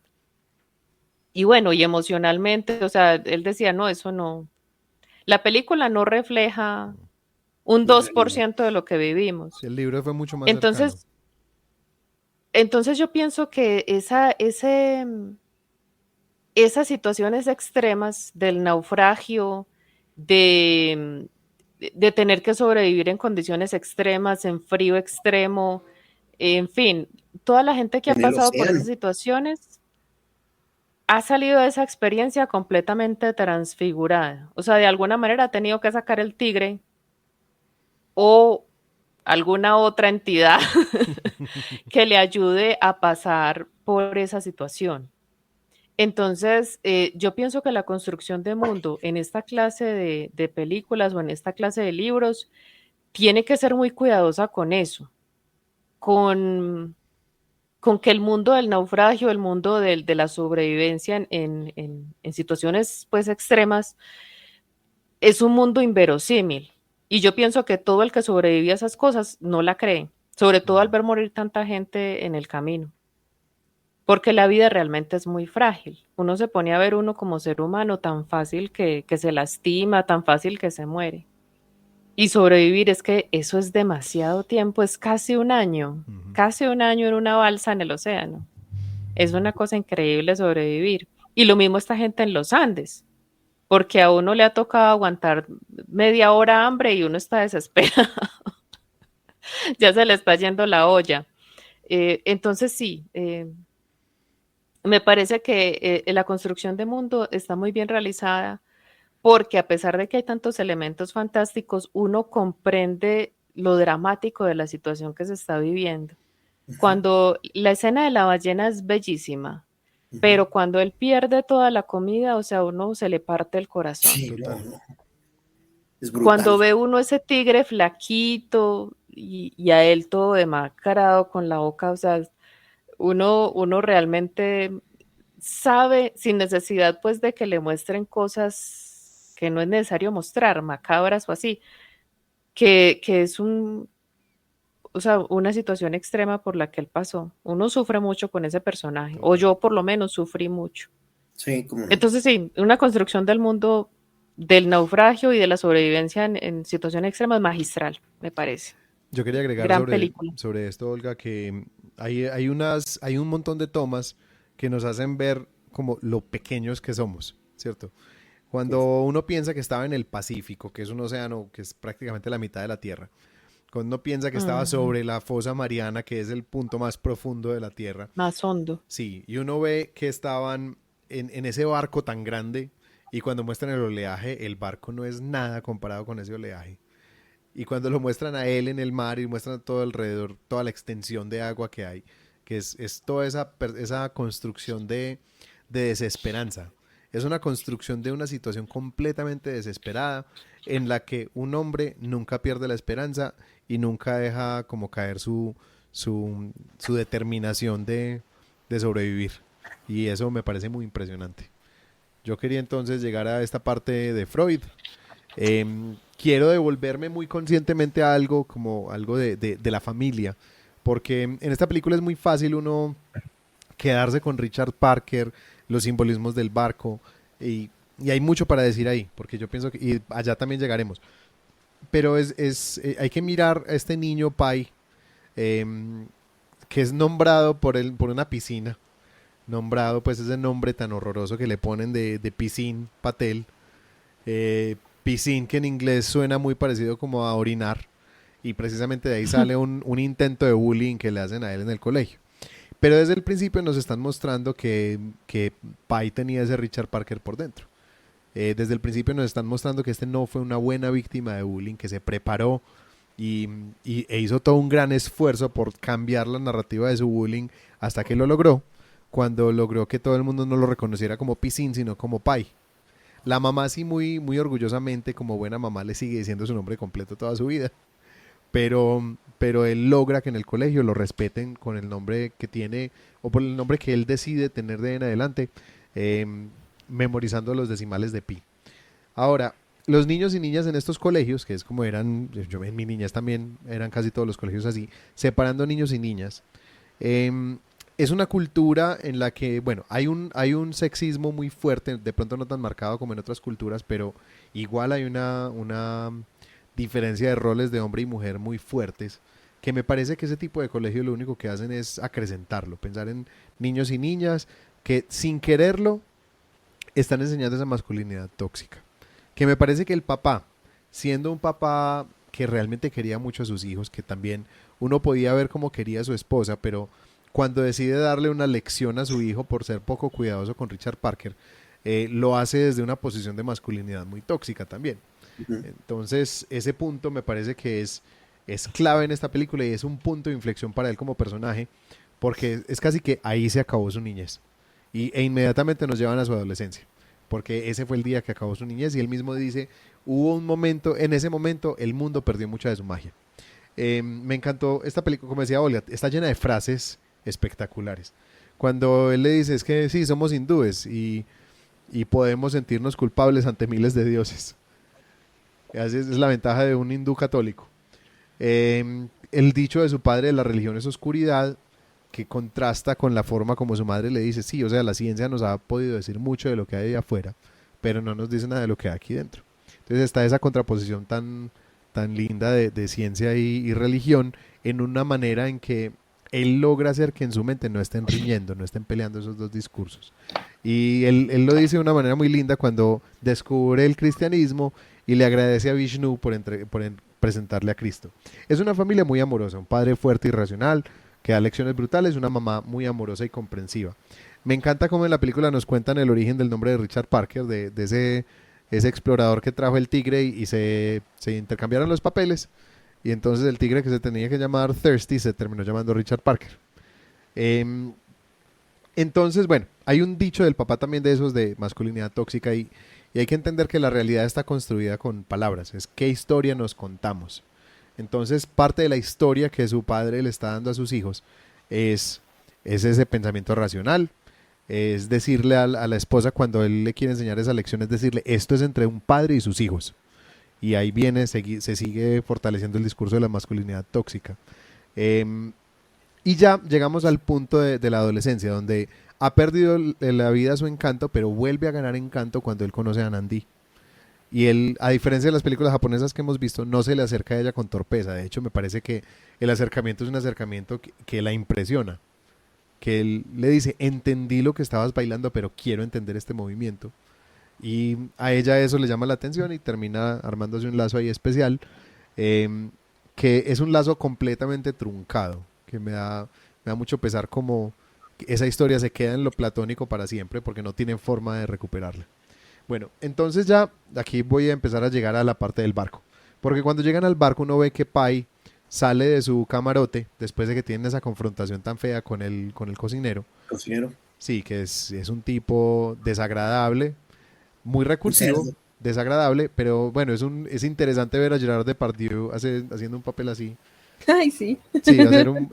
Y bueno, y emocionalmente, o sea, él decía, no, eso no. La película no refleja un La realidad. 2% de lo que vivimos. Sí, el libro fue mucho más cercano. Entonces yo pienso que esas situaciones extremas del naufragio, de, de tener que sobrevivir en condiciones extremas, en frío extremo, en fin, toda la gente que ha En el pasado por océano. esas situaciones ha salido de esa experiencia completamente transfigurada. O sea, de alguna manera ha tenido que sacar el tigre o alguna otra entidad que le ayude a pasar por esa situación. Entonces, yo pienso que la construcción de mundo en esta clase de películas o en esta clase de libros tiene que ser muy cuidadosa con eso, con, con que el mundo del naufragio, el mundo de la sobrevivencia en situaciones pues extremas, es un mundo inverosímil. Y yo pienso que todo el que sobrevive a esas cosas no la cree, sobre todo al ver morir tanta gente en el camino. Porque la vida realmente es muy frágil. Uno se pone a ver uno como ser humano tan fácil que se lastima, tan fácil que se muere. Y sobrevivir es que eso es demasiado tiempo, es casi un año en una balsa en el océano. Es una cosa increíble sobrevivir. Y lo mismo esta gente en los Andes, porque a uno le ha tocado aguantar media hora hambre y uno está desesperado. Ya se le está yendo la olla. Entonces sí, me parece que la construcción de mundo está muy bien realizada porque a pesar de que hay tantos elementos fantásticos, uno comprende lo dramático de la situación que se está viviendo. Cuando la escena de la ballena es bellísima, pero cuando él pierde toda la comida, o sea, a uno se le parte el corazón. Sí, no, no. Es Cuando brutal. ve uno ese tigre flaquito y a él todo demacrado con la boca, o sea, uno realmente sabe, sin necesidad pues de que le muestren cosas que no es necesario mostrar, macabras o así, que es o sea, una situación extrema por la que él pasó. Uno sufre mucho con ese personaje, o Total. yo por lo menos sufrí mucho. Sí, cómo no. Entonces sí, una construcción del mundo del naufragio y de la sobrevivencia en situaciones extremas magistral, me parece. Yo quería agregar Gran película. sobre esto, Olga, que hay un montón de tomas que nos hacen ver como lo pequeños que somos, ¿cierto? Cuando uno piensa que estaba en el Pacífico, que es un océano que es prácticamente la mitad de la Tierra, cuando uno piensa que estaba Ujú. sobre la fosa Mariana, que es el punto más profundo de la Tierra, Más hondo. sí, y uno ve que estaban en ese barco tan grande, y cuando muestran el oleaje, el barco no es nada comparado con ese oleaje. Y cuando lo muestran a él en el mar y muestran todo alrededor, toda la extensión de agua que hay, que es toda esa construcción de desesperanza. Es una construcción de una situación completamente desesperada en la que un hombre nunca pierde la esperanza y nunca deja como caer su determinación de sobrevivir. Y eso me parece muy impresionante. Yo quería entonces llegar a esta parte de Freud. Quiero devolverme muy conscientemente a algo como algo de la familia, porque en esta película es muy fácil uno quedarse con Richard Parker, los simbolismos del barco, y hay mucho para decir ahí, porque yo pienso que y allá también llegaremos. Pero hay que mirar a este niño Pai, eh, que es nombrado por una piscina, nombrado pues ese nombre tan horroroso que le ponen de Piscine Patel, piscine, que en inglés suena muy parecido como a orinar, y precisamente de ahí sale un intento de bullying que le hacen a él en el colegio. Pero desde el principio nos están mostrando que Pai tenía ese Richard Parker por dentro. Desde el principio nos están mostrando que este no fue una buena víctima de bullying, que se preparó e hizo todo un gran esfuerzo por cambiar la narrativa de su bullying hasta que lo logró, cuando logró que todo el mundo no lo reconociera como Piscine, sino como Pai. La mamá sí muy orgullosamente, como buena mamá, le sigue diciendo su nombre completo toda su vida. pero él logra que en el colegio lo respeten con el nombre que tiene o por el nombre que él decide tener de en adelante, eh, memorizando los decimales de pi. Ahora, los niños y niñas en estos colegios, que es como eran, yo en mi niñez también eran casi todos los colegios así, separando niños y niñas, es una cultura en la que, bueno, hay un sexismo muy fuerte, de pronto no tan marcado como en otras culturas, pero igual hay una diferencia de roles de hombre y mujer muy fuertes, que me parece que ese tipo de colegios lo único que hacen es acrecentarlo, pensar en niños y niñas que sin quererlo están enseñando esa masculinidad tóxica. Que me parece que el papá, siendo un papá que realmente quería mucho a sus hijos, que también uno podía ver cómo quería a su esposa, pero cuando decide darle una lección a su hijo por ser poco cuidadoso con Richard Parker, lo hace desde una posición de masculinidad muy tóxica también. Ujú. Entonces, ese punto me parece que es clave en esta película y es un punto de inflexión para él como personaje, porque es casi que ahí se acabó su niñez e inmediatamente nos llevan a su adolescencia, porque ese fue el día que acabó su niñez y él mismo dice, hubo un momento, en ese momento el mundo perdió mucha de su magia. Me encantó esta película, como decía Olga, está llena de frases espectaculares. Cuando él le dice, es que sí, somos hindúes y podemos sentirnos culpables ante miles de dioses. Esa es la ventaja de un hindú católico. El dicho de su padre, la religión es oscuridad, que contrasta con la forma como su madre le dice, sí, o sea, la ciencia nos ha podido decir mucho de lo que hay allá afuera, pero no nos dice nada de lo que hay aquí dentro. Entonces está esa contraposición tan linda de ciencia y religión en una manera en que él logra hacer que en su mente no estén riñendo, no estén peleando esos dos discursos. Y él lo dice de una manera muy linda cuando descubre el cristianismo y le agradece a Vishnu por presentarle a Cristo. Es una familia muy amorosa, un padre fuerte y racional, que da lecciones brutales, una mamá muy amorosa y comprensiva. Me encanta cómo en la película nos cuentan el origen del nombre de Richard Parker, de ese explorador que trajo el tigre y se intercambiaron los papeles. Y entonces el tigre que se tenía que llamar Thirsty se terminó llamando Richard Parker. Entonces, bueno, hay un dicho del papá también de esos de masculinidad tóxica y hay que entender que la realidad está construida con palabras. Es qué historia nos contamos. Entonces, parte de la historia que su padre le está dando a sus hijos es ese pensamiento racional, es decirle a la esposa cuando él le quiere enseñar esa lección, es decirle, esto es entre un padre y sus hijos. Y ahí viene, se sigue fortaleciendo el discurso de la masculinidad tóxica. Y ya llegamos al punto de la adolescencia, donde ha perdido la vida su encanto, pero vuelve a ganar encanto cuando él conoce a Nandi. Y él, a diferencia de las películas japonesas que hemos visto, no se le acerca a ella con torpeza. De hecho, me parece que el acercamiento es un acercamiento que la impresiona. Que él le dice, entendí lo que estabas bailando, pero quiero entender este movimiento. Y a ella eso le llama la atención y termina armándose un lazo ahí especial, que es un lazo completamente truncado, que me da mucho pesar como esa historia se queda en lo platónico para siempre porque no tienen forma de recuperarla. Bueno, entonces ya aquí voy a empezar a llegar a la parte del barco, porque cuando llegan al barco uno ve que Pai sale de su camarote después de que tienen esa confrontación tan fea con el cocinero. Cocinero. Sí, que es un tipo desagradable, muy Un recursivo, cerdo. desagradable, pero bueno, es interesante ver a Gerard Depardieu haciendo un papel así. Ay, sí. Sí,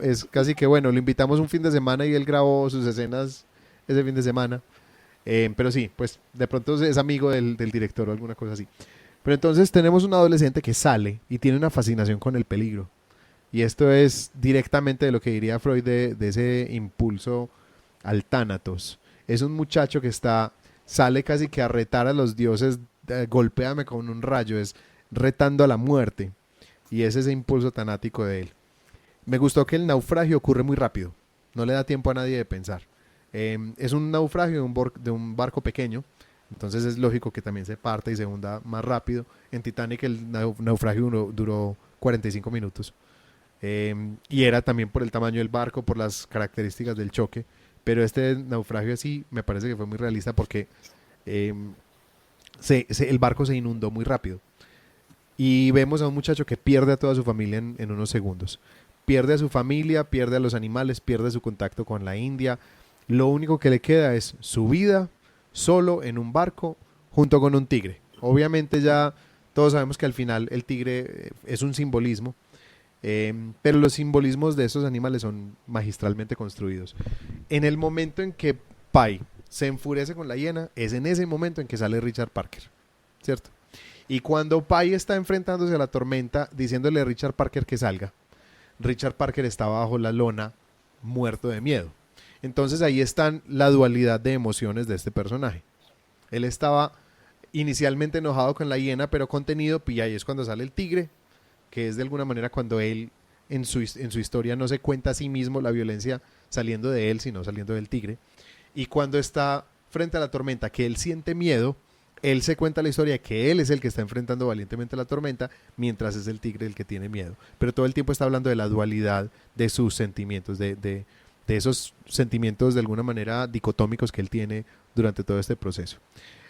es casi que bueno, lo invitamos un fin de semana y él grabó sus escenas ese fin de semana. Pero sí, pues de pronto es amigo del director o alguna cosa así. Pero entonces tenemos un adolescente que sale y tiene una fascinación con el peligro. Y esto es directamente de lo que diría Freud de ese impulso al tánatos. Es un muchacho que sale casi que a retar a los dioses, golpéame con un rayo, es retando a la muerte. Y es ese impulso tanático de él. Me gustó que el naufragio ocurre muy rápido. No le da tiempo a nadie de pensar. Es un naufragio de un barco pequeño. Entonces es lógico que también se parte y se hunda más rápido. En Titanic el naufragio duró 45 minutos. Y era también por el tamaño del barco, por las características del choque. Pero este naufragio así me parece que fue muy realista porque el barco se inundó muy rápido. Y vemos a un muchacho que pierde a toda su familia en unos segundos. Pierde a su familia, pierde a los animales, pierde su contacto con la India. Lo único que le queda es su vida solo en un barco junto con un tigre. Obviamente ya todos sabemos que al final el tigre es un simbolismo. Pero los simbolismos de esos animales son magistralmente construidos. En el momento en que Pai se enfurece con la hiena, es en ese momento en que sale Richard Parker, ¿cierto? Y cuando Pai está enfrentándose a la tormenta, diciéndole a Richard Parker que salga, Richard Parker está bajo la lona, muerto de miedo. Entonces ahí están la dualidad de emociones de este personaje. Él estaba inicialmente enojado con la hiena, pero contenido, y ahí es cuando sale el tigre, que es de alguna manera cuando él en su historia no se cuenta a sí mismo la violencia saliendo de él, sino saliendo del tigre. Y cuando está frente a la tormenta, que él siente miedo, él se cuenta la historia de que él es el que está enfrentando valientemente la tormenta, mientras es el tigre el que tiene miedo. Pero todo el tiempo está hablando de la dualidad de sus sentimientos, de esos sentimientos de alguna manera dicotómicos que él tiene durante todo este proceso.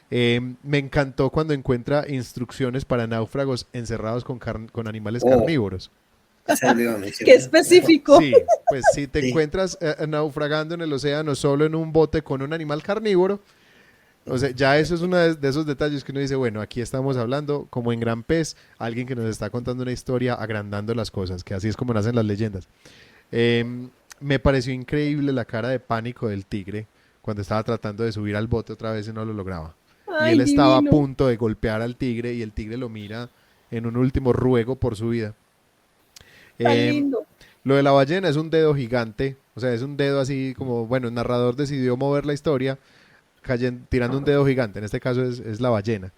Me encantó cuando encuentra instrucciones para náufragos encerrados con animales carnívoros. Qué específico. Sí, pues si te encuentras naufragando en el océano solo en un bote con un animal carnívoro, o sea, ya eso es uno de esos detalles que uno dice, bueno, aquí estamos hablando como en Gran Pez, alguien que nos está contando una historia agrandando las cosas, que así es como nacen las leyendas. Me pareció increíble la cara de pánico del tigre cuando estaba tratando de subir al bote otra vez y no lo lograba. Ay, y él estaba divino. a punto de golpear al tigre y el tigre lo mira en un último ruego por su vida. Tan Eh, lindo. lo de la ballena es un dedo gigante, o sea, es un dedo así como, bueno, el narrador decidió mover la historia tirando un dedo gigante, en este caso es la ballena.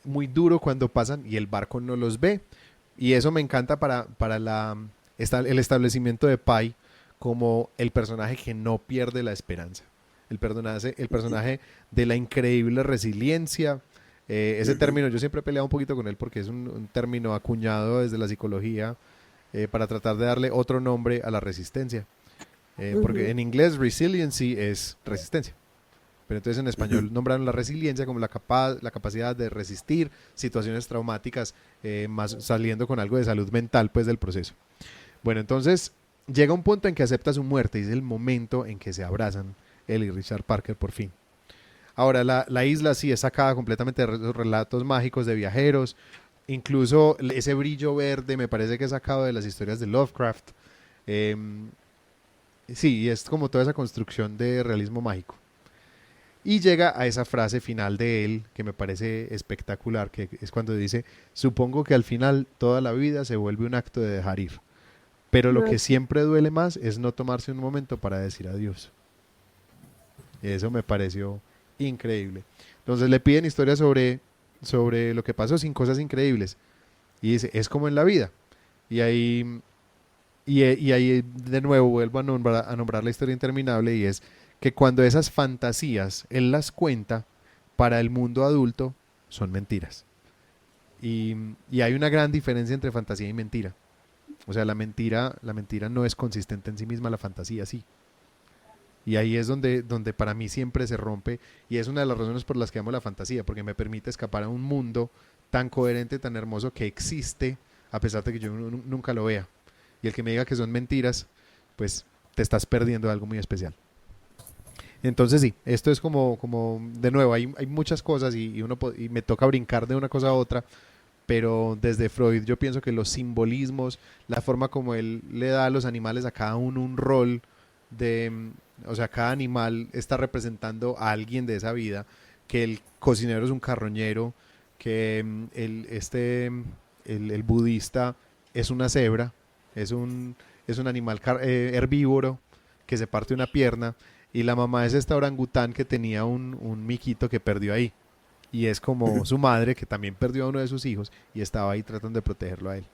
Muy duro cuando pasan y el barco no los ve, y eso me encanta para el establecimiento de Pai como el personaje que no pierde la esperanza, el personaje de la increíble resiliencia. Ese término yo siempre he peleado un poquito con él porque es un término acuñado desde la psicología para tratar de darle otro nombre a la resistencia. Porque en inglés resiliency es resistencia, pero entonces en español nombraron la resiliencia como la capacidad de resistir situaciones traumáticas, más saliendo con algo de salud mental pues del proceso. Bueno, entonces llega un punto en que acepta su muerte y es el momento en que se abrazan él y Richard Parker por fin. Ahora, la isla sí es sacada completamente de relatos mágicos de viajeros, incluso ese brillo verde me parece que es sacado de las historias de Lovecraft. Sí, es como toda esa construcción de realismo mágico. Y llega a esa frase final de él, que me parece espectacular, que es cuando dice, supongo que al final toda la vida se vuelve un acto de dejar ir, pero lo que siempre duele más es no tomarse un momento para decir adiós. Eso me pareció increíble. Entonces le piden historias sobre lo que pasó sin cosas increíbles. Y dice, es como en la vida. Y ahí de nuevo vuelvo a nombrar la historia interminable, y es que cuando esas fantasías él las cuenta, para el mundo adulto son mentiras. Y hay una gran diferencia entre fantasía y mentira. O sea, la mentira no es consistente en sí misma, la fantasía sí. Y ahí es donde para mí siempre se rompe, y es una de las razones por las que amo la fantasía, porque me permite escapar a un mundo tan coherente, tan hermoso, que existe a pesar de que yo nunca lo vea. Y el que me diga que son mentiras, pues te estás perdiendo de algo muy especial. Entonces sí, esto es como de nuevo, hay muchas cosas y me toca brincar de una cosa a otra, pero desde Freud yo pienso que los simbolismos, la forma como él le da a los animales a cada uno un rol o sea, cada animal está representando a alguien de esa vida, que el cocinero es un carroñero, que el budista es una cebra, es un animal herbívoro que se parte una pierna, y la mamá es esta orangután que tenía un miquito que perdió ahí, y es como su madre que también perdió a uno de sus hijos y estaba ahí tratando de protegerlo a él.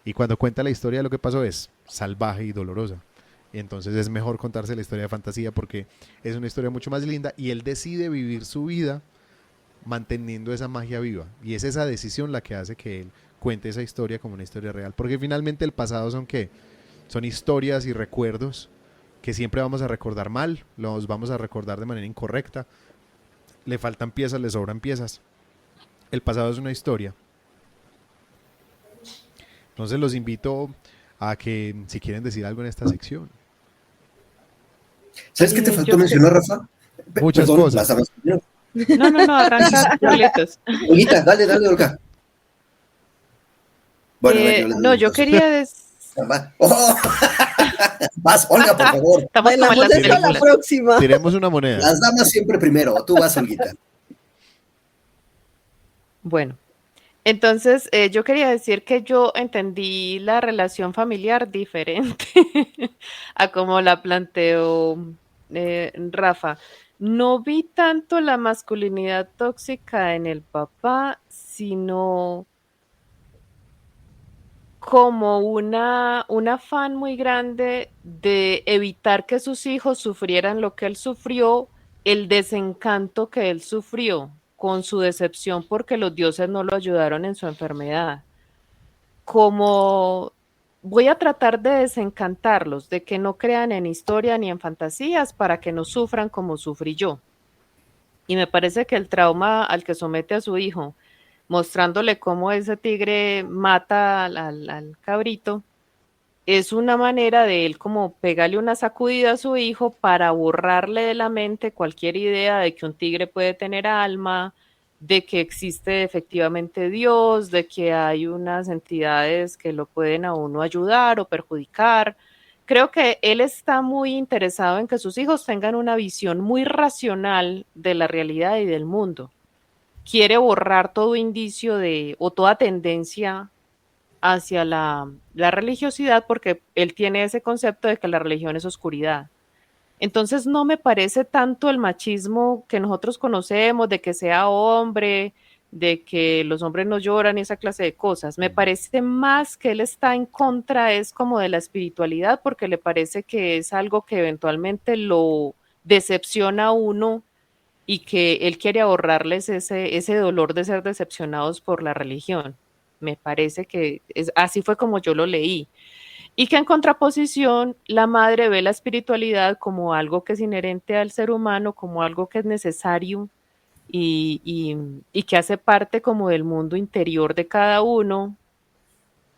Y cuando cuenta la historia de lo que pasó es salvaje y dolorosa. Y entonces es mejor contarse la historia de fantasía porque es una historia mucho más linda, y él decide vivir su vida manteniendo esa magia viva, y es esa decisión la que hace que él cuente esa historia como una historia real, porque finalmente el pasado son historias y recuerdos que siempre vamos a recordar mal, los vamos a recordar de manera incorrecta, le faltan piezas, le sobran piezas. El pasado es una historia. Entonces los invito a que si quieren decir algo en esta sección. ¿Sabes qué te faltó mencionar, Rafa? Muchas cosas. No, arranca, Carlitos. Olguita, dale, Olga. Bueno, a ver, yo le No, doy yo entonces. quería ¡Oh! Vas, Olga, por favor. Estamos como en Bailamos las eso a la películas. próxima. Tiremos una moneda. Las damas siempre primero. Tú vas, Olguita. Bueno, entonces yo quería decir que yo entendí la relación familiar diferente a como la planteó Rafa. No vi tanto la masculinidad tóxica en el papá, sino como un afán muy grande de evitar que sus hijos sufrieran lo que él sufrió, el desencanto que él sufrió con su decepción porque los dioses no lo ayudaron en su enfermedad. Como voy a tratar de desencantarlos, de que no crean en historia ni en fantasías para que no sufran como sufrí yo. Y me parece que el trauma al que somete a su hijo, mostrándole cómo ese tigre mata al cabrito, es una manera de él como pegarle una sacudida a su hijo para borrarle de la mente cualquier idea de que un tigre puede tener alma, de que existe efectivamente Dios, de que hay unas entidades que lo pueden a uno ayudar o perjudicar. Creo que él está muy interesado en que sus hijos tengan una visión muy racional de la realidad y del mundo. Quiere borrar todo indicio de o toda tendencia hacia la religiosidad porque él tiene ese concepto de que la religión es oscuridad. Entonces no me parece tanto el machismo que nosotros conocemos, de que sea hombre, de que los hombres no lloran y esa clase de cosas. Me parece más que él está en contra, es como de la espiritualidad, porque le parece que es algo que eventualmente lo decepciona a uno y que él quiere ahorrarles ese dolor de ser decepcionados por la religión. Me parece que así fue como yo lo leí. Y que en contraposición la madre ve la espiritualidad como algo que es inherente al ser humano, como algo que es necesario y que hace parte como del mundo interior de cada uno.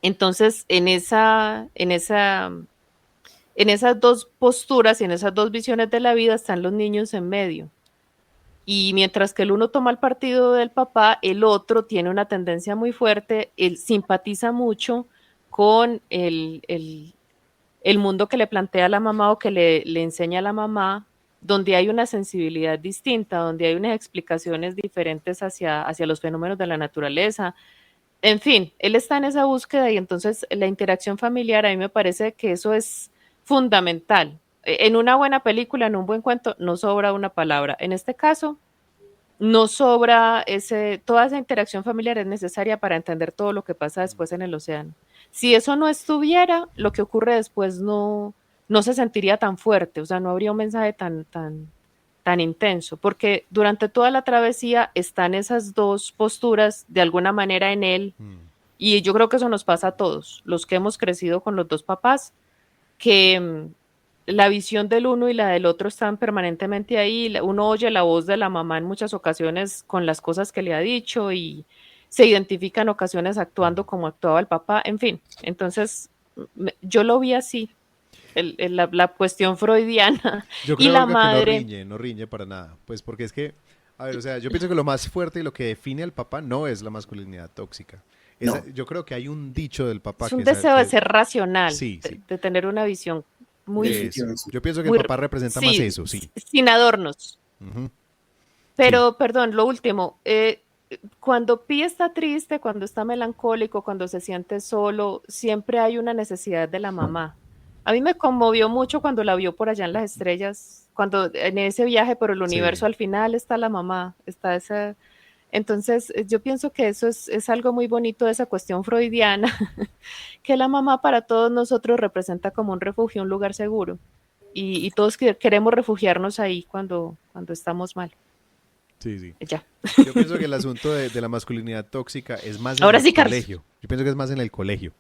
Entonces, en esas dos posturas y en esas dos visiones de la vida están los niños en medio. Y mientras que el uno toma el partido del papá, el otro tiene una tendencia muy fuerte, él simpatiza mucho con el mundo que le plantea la mamá o que le enseña a la mamá, donde hay una sensibilidad distinta, donde hay unas explicaciones diferentes hacia los fenómenos de la naturaleza. En fin, él está en esa búsqueda y entonces la interacción familiar a mí me parece que eso es fundamental. En una buena película, en un buen cuento, no sobra una palabra. En este caso, no sobra toda esa interacción familiar es necesaria para entender todo lo que pasa después en el océano. Si eso no estuviera, lo que ocurre después no se sentiría tan fuerte, o sea, no habría un mensaje tan intenso, porque durante toda la travesía están esas dos posturas de alguna manera en él, y yo creo que eso nos pasa a todos, los que hemos crecido con los dos papás, que la visión del uno y la del otro están permanentemente ahí. Uno oye la voz de la mamá en muchas ocasiones con las cosas que le ha dicho y se identifica en ocasiones actuando como actuaba el papá, en fin. Entonces, yo lo vi así, la cuestión freudiana Yo y creo, la Olga, que madre. no riñe para nada. Pues porque es que, a ver, o sea, yo pienso que lo más fuerte y lo que define al papá no es la masculinidad tóxica. No. Yo creo que hay un dicho del papá Es un que deseo de ser racional, sí, sí, de tener una visión muy, eso. Definitivamente sí. Yo pienso que el muy, papá representa más sí, eso, sí. sin adornos. Ujú, sí. Pero, perdón, lo último, cuando Pi está triste, cuando está melancólico, cuando se siente solo, siempre hay una necesidad de la mamá. A mí me conmovió mucho cuando la vio por allá en las estrellas, cuando en ese viaje por el universo Sí. al final está la mamá, está esa. Entonces, yo pienso que eso es algo muy bonito de esa cuestión freudiana, que la mamá para todos nosotros representa como un refugio, un lugar seguro. Y todos queremos refugiarnos ahí cuando estamos mal. Sí, sí. Ya. Yo pienso que el asunto de la masculinidad tóxica es más en Ahora el sí, Carlos. colegio. Yo pienso que es más en el colegio.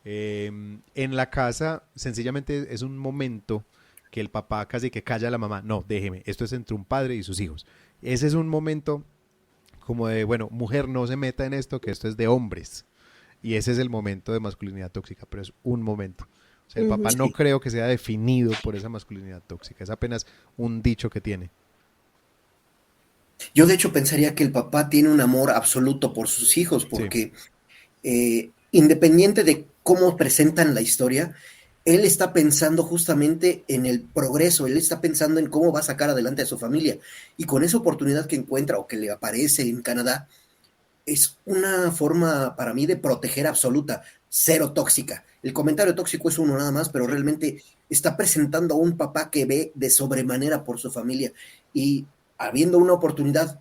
En la casa, sencillamente es un momento que el papá casi que calla a la mamá. No, déjeme, esto es entre un padre y sus hijos. Ese es un momento como de, bueno, mujer, no se meta en esto, que esto es de hombres. Y ese es el momento de masculinidad tóxica, pero es un momento. O sea, el papá no creo que sea definido por esa masculinidad tóxica, es apenas un dicho que tiene. Yo de hecho pensaría que el papá tiene un amor absoluto por sus hijos, Sí. porque independiente de cómo presentan la historia, él está pensando justamente en el progreso, él está pensando en cómo va a sacar adelante a su familia. Y con esa oportunidad que encuentra o que le aparece en Canadá, es una forma para mí de proteger absoluta, cero tóxica. El comentario tóxico es uno nada más, pero realmente está presentando a un papá que ve de sobremanera por su familia y habiendo una oportunidad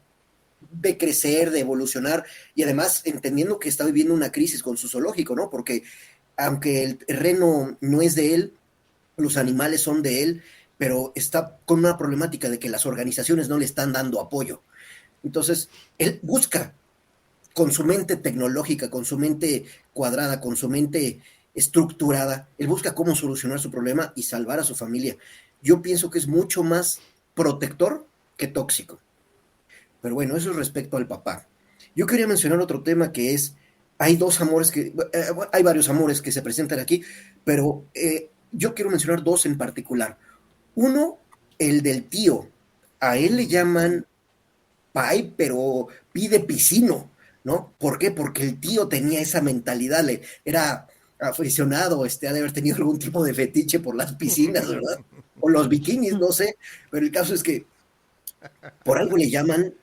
de crecer, de evolucionar y además entendiendo que está viviendo una crisis con su zoológico, ¿no? Porque aunque el terreno no es de él, los animales son de él, pero está con una problemática de que las organizaciones no le están dando apoyo. Entonces, él busca con su mente tecnológica, con su mente cuadrada, con su mente estructurada, él busca cómo solucionar su problema y salvar a su familia. Yo pienso que es mucho más protector que tóxico. Pero bueno, eso es respecto al papá. Yo quería mencionar otro tema que es, hay dos amores hay varios amores que se presentan aquí, pero yo quiero mencionar dos en particular. Uno, el del tío. A él le llaman Pai, pero pide piscino, ¿no? ¿Por qué? Porque el tío tenía esa mentalidad, era aficionado, ha de haber tenido algún tipo de fetiche por las piscinas, ¿verdad? O los bikinis, no sé, pero el caso es que por algo le llaman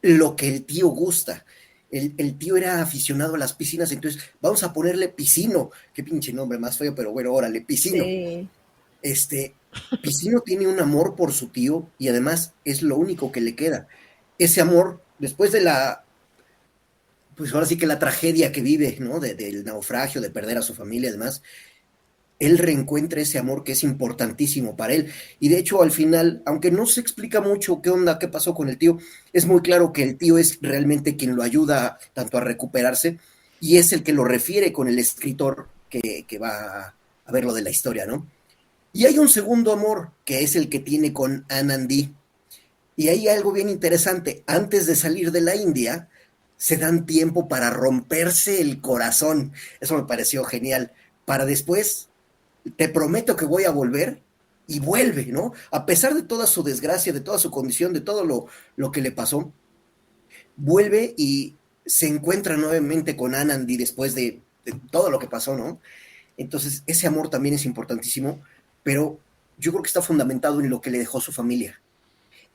lo que el tío gusta. El tío era aficionado a las piscinas, entonces vamos a ponerle piscino, qué pinche nombre más feo, pero bueno, órale, piscino. Sí. Piscino tiene un amor por su tío y además es lo único que le queda. Ese amor, después de pues ahora sí que la tragedia que vive, ¿no? Del naufragio, de perder a su familia, además, él reencuentra ese amor que es importantísimo para él. Y de hecho, al final, aunque no se explica mucho qué onda, qué pasó con el tío, es muy claro que el tío es realmente quien lo ayuda tanto a recuperarse y es el que lo refiere con el escritor que va a ver lo de la historia, ¿no? Y hay un segundo amor, que es el que tiene con Anandi. Y hay algo bien interesante. Antes de salir de la India, se dan tiempo para romperse el corazón. Eso me pareció genial. Para después, te prometo que voy a volver, y vuelve, ¿no? A pesar de toda su desgracia, de toda su condición, de todo lo que le pasó, vuelve y se encuentra nuevamente con Anandi después de todo lo que pasó, ¿no? Entonces, ese amor también es importantísimo, pero yo creo que está fundamentado en lo que le dejó su familia.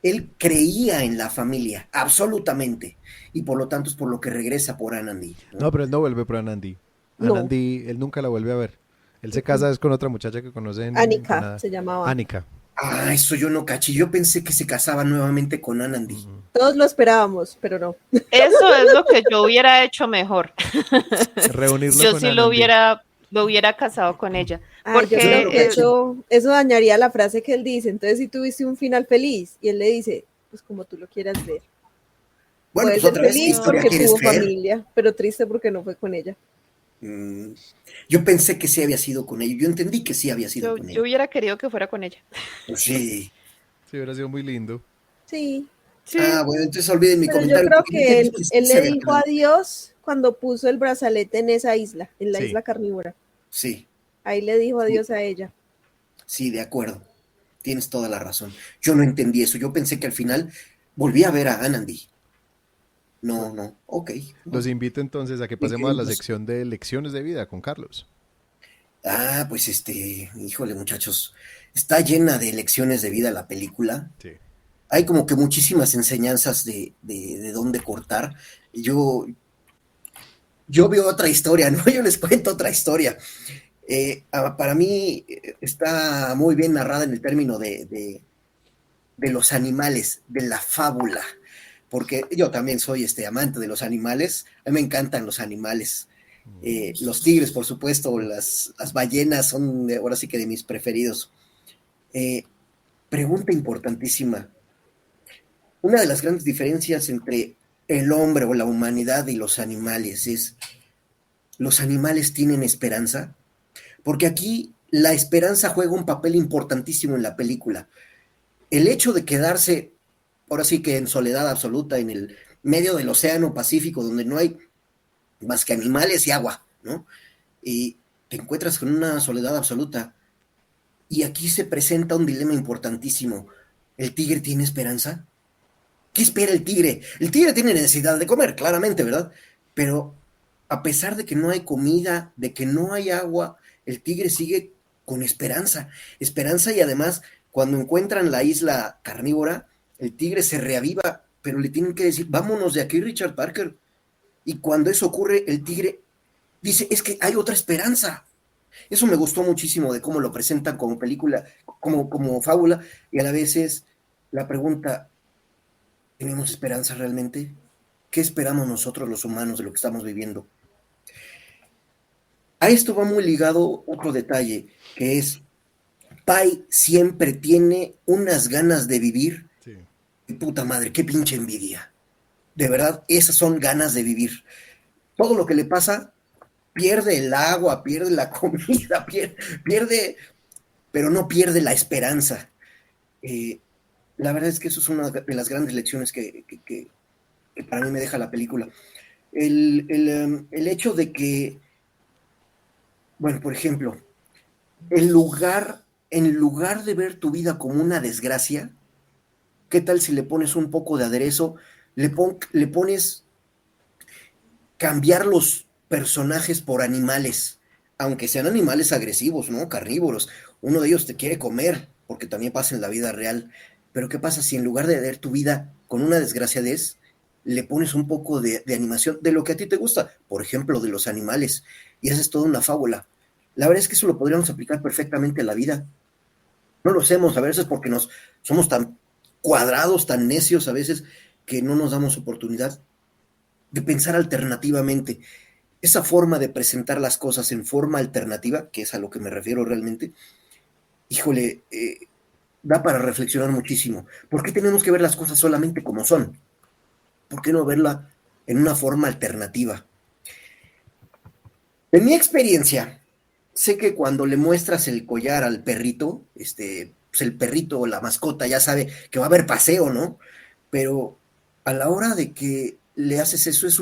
Él creía en la familia, absolutamente, y por lo tanto es por lo que regresa por Anandi, ¿no? No, pero él no vuelve por Anandi. No. Anandi, él nunca la vuelve a ver. Él se casa es con otra muchacha que conoce en Annika Canadá. se llamaba. Annika. Ah, eso yo no caché. Yo pensé que se casaba nuevamente con Anandi. Todos lo esperábamos, pero no. Eso es lo que yo hubiera hecho mejor. Reunirlo Yo con sí Anandi. lo hubiera casado con ella. Ay, Porque yo creo que caché. eso dañaría la frase que él dice. Entonces, si tuviste un final feliz y él le dice, pues como tú lo quieras ver. Bueno, Puede pues ser otra vez, ¿qué feliz historia porque quieres tuvo creer? familia, pero triste porque no fue con ella. Yo pensé que sí había sido con ella. Yo entendí que sí había sido con yo ella. hubiera querido que fuera con ella. Pues sí. Sí, hubiera sido muy lindo. Sí, Sí. Ah, bueno, entonces olviden mi pero yo comentario. creo Porque yo que entendí él, que sí él se le había dijo quedado. adiós cuando puso el brazalete en esa isla, en la Sí. isla carnívora. Sí, Ahí le dijo adiós a ella. sí, de acuerdo. Tienes toda la razón. Yo no entendí eso. Yo pensé que al final volví a ver a Anandi. No. Ok. Los invito entonces a que pasemos a la sección de lecciones de vida con Carlos. Ah, pues híjole, muchachos, está llena de lecciones de vida la película. Sí. Hay como que muchísimas enseñanzas de dónde cortar. Yo veo otra historia, ¿no? Yo les cuento otra historia. Para mí está muy bien narrada en el término de los animales, de la fábula, porque yo también soy amante de los animales. A mí me encantan los animales. Los tigres, por supuesto, las ballenas son ahora sí que de mis preferidos. Pregunta importantísima. Una de las grandes diferencias entre el hombre o la humanidad y los animales es, ¿los animales tienen esperanza? Porque aquí la esperanza juega un papel importantísimo en la película. El hecho de quedarse, ahora sí que en soledad absoluta, en el medio del océano Pacífico, donde no hay más que animales y agua, ¿no? Y te encuentras con una soledad absoluta. Y aquí se presenta un dilema importantísimo. ¿El tigre tiene esperanza? ¿Qué espera el tigre? El tigre tiene necesidad de comer, claramente, ¿verdad? Pero a pesar de que no hay comida, de que no hay agua, el tigre sigue con esperanza, esperanza y además cuando encuentran la isla carnívora, el tigre se reaviva, pero le tienen que decir, vámonos de aquí, Richard Parker. Y cuando eso ocurre, el tigre dice, es que hay otra esperanza. Eso me gustó muchísimo de cómo lo presentan como película, como fábula, y a la vez es la pregunta, ¿tenemos esperanza realmente? ¿Qué esperamos nosotros los humanos de lo que estamos viviendo? A esto va muy ligado otro detalle, que es, Pai siempre tiene unas ganas de vivir, Sí. y puta madre, qué pinche envidia. De verdad, esas son ganas de vivir. Todo lo que le pasa, pierde el agua, pierde la comida, pierde, pero no pierde la esperanza. Eh, la verdad es que eso es una de las grandes lecciones que para mí me deja la película. El hecho de que, bueno, por ejemplo, en lugar de ver tu vida como una desgracia, ¿qué tal si le pones un poco de aderezo? Le pones cambiar los personajes por animales, aunque sean animales agresivos, ¿no? Carnívoros. Uno de ellos te quiere comer, porque también pasa en la vida real. Pero ¿qué pasa si en lugar de ver tu vida con una desgraciadez, le pones un poco de animación de lo que a ti te gusta? Por ejemplo, de los animales. Y haces toda una fábula. La verdad es que eso lo podríamos aplicar perfectamente a la vida. No lo hacemos a veces porque somos tan cuadrados, tan necios a veces, que no nos damos oportunidad de pensar alternativamente. Esa forma de presentar las cosas en forma alternativa, que es a lo que me refiero realmente, híjole, da para reflexionar muchísimo. ¿Por qué tenemos que ver las cosas solamente como son? ¿Por qué no verla en una forma alternativa? En mi experiencia, sé que cuando le muestras el collar al perrito, pues el perrito o la mascota ya sabe que va a haber paseo, ¿no? Pero a la hora de que le haces eso, es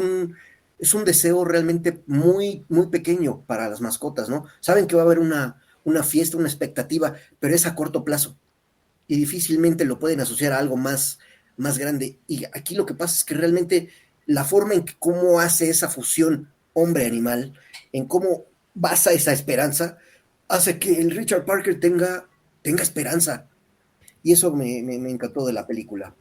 un deseo realmente muy, muy pequeño para las mascotas, ¿no? Saben que va a haber una fiesta, una expectativa, pero es a corto plazo y difícilmente lo pueden asociar a algo más grande. Y aquí lo que pasa es que realmente la forma en que cómo hace esa fusión hombre-animal, en cómo basa esa esperanza, hace que el Richard Parker tenga esperanza. Y eso me encantó de la película.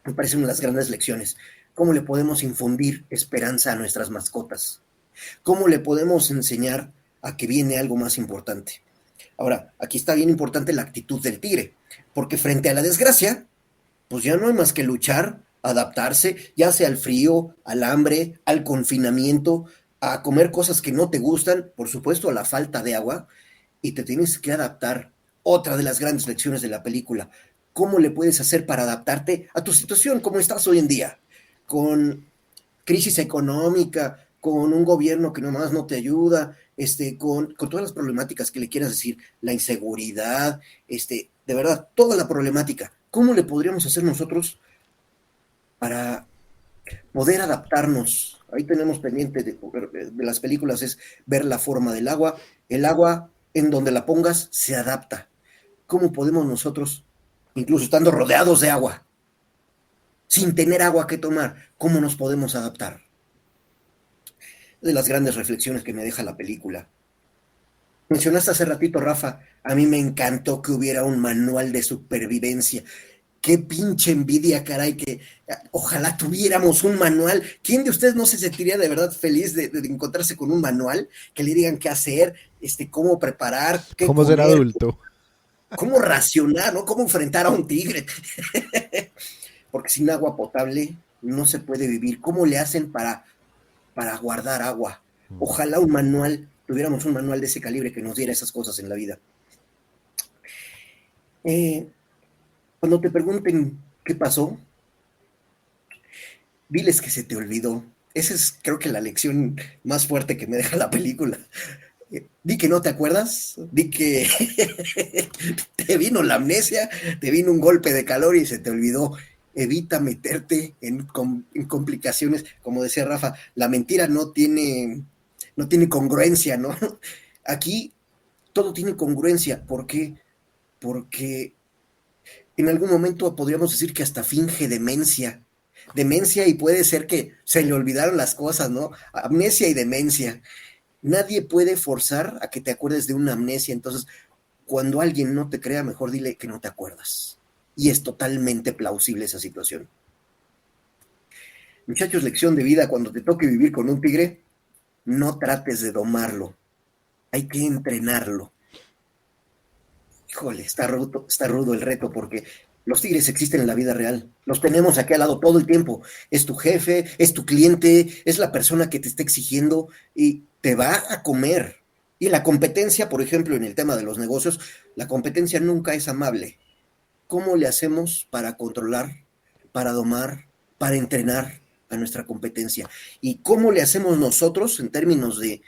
Me parece una de las grandes lecciones. ¿Cómo le podemos infundir esperanza a nuestras mascotas? ¿Cómo le podemos enseñar a que viene algo más importante? Ahora, aquí está bien importante la actitud del tigre, porque frente a la desgracia, pues ya no hay más que luchar, adaptarse, ya sea al frío, al hambre, al confinamiento, a comer cosas que no te gustan, por supuesto a la falta de agua, y te tienes que adaptar. Otra de las grandes lecciones de la película, ¿cómo le puedes hacer para adaptarte a tu situación, como estás hoy en día? Con crisis económica, con un gobierno que nomás no te ayuda, con todas las problemáticas que le quieras decir, la inseguridad, de verdad, toda la problemática. ¿Cómo le podríamos hacer nosotros para poder adaptarnos? Ahí tenemos pendiente de las películas, es ver la forma del agua. El agua, en donde la pongas, se adapta. ¿Cómo podemos nosotros, incluso estando rodeados de agua, sin tener agua que tomar, cómo nos podemos adaptar? De las grandes reflexiones que me deja la película. Mencionaste hace ratito, Rafa, a mí me encantó que hubiera un manual de supervivencia. Qué pinche envidia, caray, que ojalá tuviéramos un manual. ¿Quién de ustedes no se sentiría de verdad feliz de encontrarse con un manual que le digan qué hacer, cómo preparar, qué ¿Cómo comer, ser adulto? cómo racionar, ¿no? Cómo enfrentar a un tigre? Porque sin agua potable no se puede vivir. ¿Cómo le hacen para guardar agua? Ojalá tuviéramos un manual de ese calibre que nos diera esas cosas en la vida. Cuando te pregunten qué pasó, diles que se te olvidó. Esa es, creo que, la lección más fuerte que me deja la película. Di que no te acuerdas, di que te vino la amnesia, te vino un golpe de calor y se te olvidó. Evita meterte en complicaciones. Como decía Rafa, la mentira no tiene congruencia, ¿no? Aquí todo tiene congruencia. ¿Por qué? Porque en algún momento podríamos decir que hasta finge demencia. Demencia y puede ser que se le olvidaron las cosas, ¿no? Amnesia y demencia. Nadie puede forzar a que te acuerdes de una amnesia, entonces cuando alguien no te crea, mejor dile que no te acuerdas. Y es totalmente plausible esa situación. Muchachos, lección de vida, cuando te toque vivir con un tigre, no trates de domarlo, hay que entrenarlo. Híjole, está rudo el reto porque los tigres existen en la vida real, los tenemos aquí al lado todo el tiempo, es tu jefe, es tu cliente, es la persona que te está exigiendo y te va a comer. Y la competencia, por ejemplo, en el tema de los negocios, la competencia nunca es amable. ¿Cómo le hacemos para controlar, para domar, para entrenar a nuestra competencia? ¿Y cómo le hacemos nosotros en términos de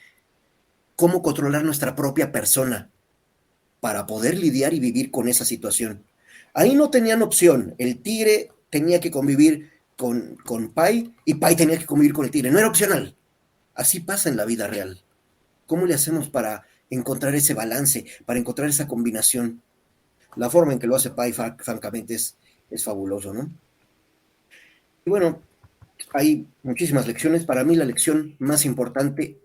cómo controlar nuestra propia persona para poder lidiar y vivir con esa situación? Ahí no tenían opción. El tigre tenía que convivir con Pai y Pai tenía que convivir con el tigre. No era opcional. Así pasa en la vida real. ¿Cómo le hacemos para encontrar ese balance, para encontrar esa combinación? La forma en que lo hace Pai, francamente, es fabuloso, ¿no? Y bueno, hay muchísimas lecciones. Para mí la lección más importante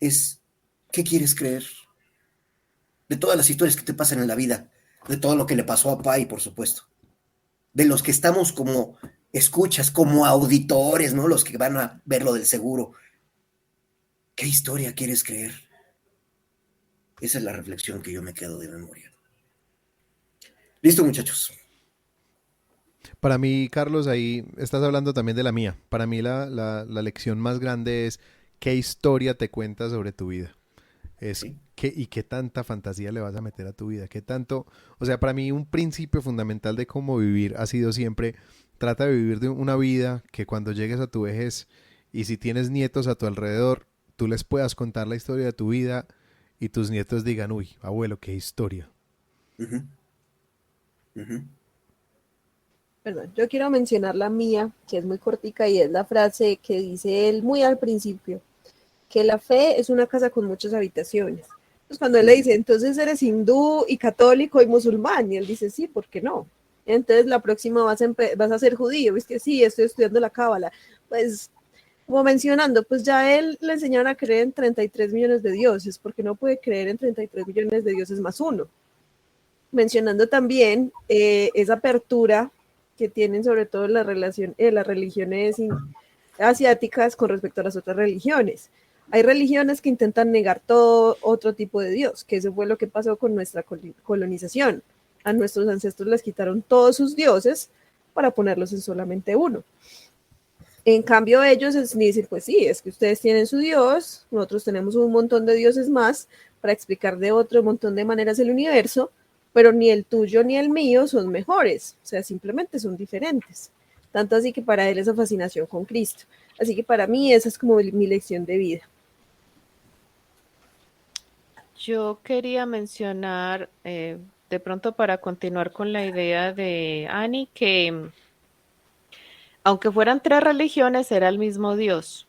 es, ¿qué quieres creer? De todas las historias que te pasan en la vida, de todo lo que le pasó a Pai, por supuesto. De los que estamos como escuchas, como auditores, ¿no? Los que van a ver lo del seguro. ¿Qué historia quieres creer? Esa es la reflexión que yo me quedo de memoria. Listo, muchachos. Para mí, Carlos, ahí estás hablando también de la mía. Para mí la lección más grande es qué historia te cuentas sobre tu vida. Es ¿Sí? y qué tanta fantasía le vas a meter a tu vida. Qué tanto, o sea, para mí un principio fundamental de cómo vivir ha sido siempre, trata de vivir de una vida que cuando llegues a tu vejez y si tienes nietos a tu alrededor, tú les puedas contar la historia de tu vida y tus nietos digan, uy, abuelo, qué historia. Uh-huh. Uh-huh. Perdón, yo quiero mencionar la mía, que es muy cortica y es la frase que dice él muy al principio, que la fe es una casa con muchas habitaciones. Pues cuando él le dice, entonces eres hindú y católico y musulmán, y él dice, sí, ¿por qué no? Entonces la próxima vas a ser judío, es que sí, estoy estudiando la cábala. Pues, como mencionando, pues ya él le enseñaron a creer en 33 millones de dioses, porque no puede creer en 33 millones de dioses más uno. Mencionando también esa apertura que tienen sobre todo las religiones asiáticas con respecto a las otras religiones. Hay religiones que intentan negar todo otro tipo de Dios, que eso fue lo que pasó con nuestra colonización. A nuestros ancestros les quitaron todos sus dioses para ponerlos en solamente uno. En cambio ellos dicen, pues sí, es que ustedes tienen su Dios, nosotros tenemos un montón de dioses más para explicar de otro montón de maneras el universo, pero ni el tuyo ni el mío son mejores, o sea, simplemente son diferentes. Tanto así que para él esa fascinación con Cristo. Así que para mí esa es como mi lección de vida. Yo quería mencionar, de pronto para continuar con la idea de Annie, que aunque fueran tres religiones, era el mismo Dios.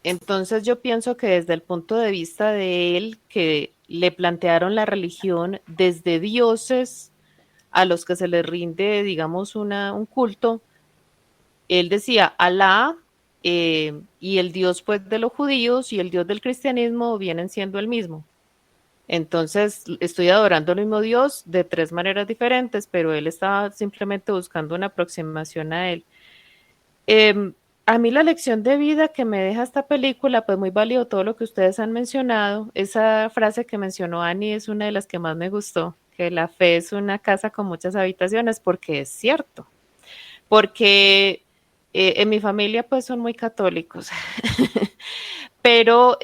Entonces yo pienso que desde el punto de vista de él, que le plantearon la religión desde dioses a los que se les rinde, digamos, un culto, él decía Alá, y el Dios pues de los judíos y el Dios del cristianismo vienen siendo el mismo. Entonces estoy adorando al mismo Dios de tres maneras diferentes, pero él estaba simplemente buscando una aproximación a él. A mí la lección de vida que me deja esta película, pues muy válido todo lo que ustedes han mencionado. Esa frase que mencionó Annie es una de las que más me gustó, que la fe es una casa con muchas habitaciones, porque es cierto. Porque en mi familia pues son muy católicos, pero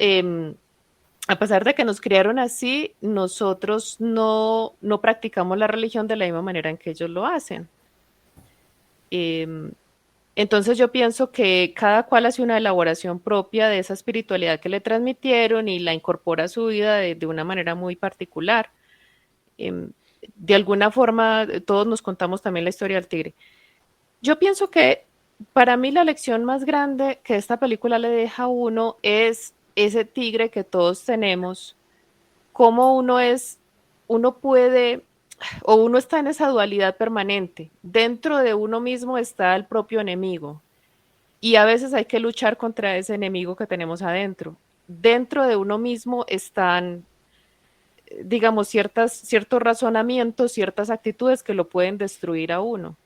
a pesar de que nos criaron así, nosotros no practicamos la religión de la misma manera en que ellos lo hacen. Entonces yo pienso que cada cual hace una elaboración propia de esa espiritualidad que le transmitieron y la incorpora a su vida de una manera muy particular. De alguna forma, todos nos contamos también la historia del tigre. Yo pienso que para mí la lección más grande que esta película le deja a uno es ese tigre que todos tenemos, cómo uno puede o uno está en esa dualidad permanente. Dentro de uno mismo está el propio enemigo y a veces hay que luchar contra ese enemigo que tenemos adentro. Dentro de uno mismo están, digamos, ciertos razonamientos, ciertas actitudes que lo pueden destruir a uno.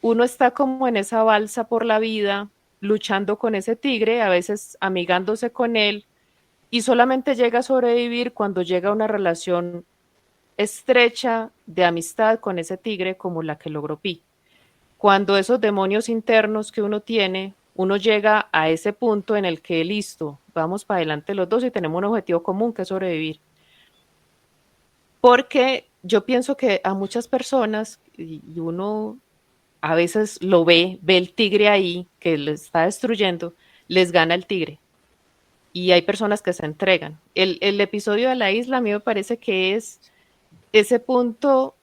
Uno está como en esa balsa por la vida, luchando con ese tigre, a veces amigándose con él, y solamente llega a sobrevivir cuando llega a una relación estrecha de amistad con ese tigre como la que logró Pi. Cuando esos demonios internos que uno tiene, uno llega a ese punto en el que listo, vamos para adelante los dos y tenemos un objetivo común que es sobrevivir. Porque yo pienso que a muchas personas, y uno a veces lo ve el tigre ahí que le está destruyendo, les gana el tigre. Y hay personas que se entregan. El episodio de la isla a mí me parece que es ese punto,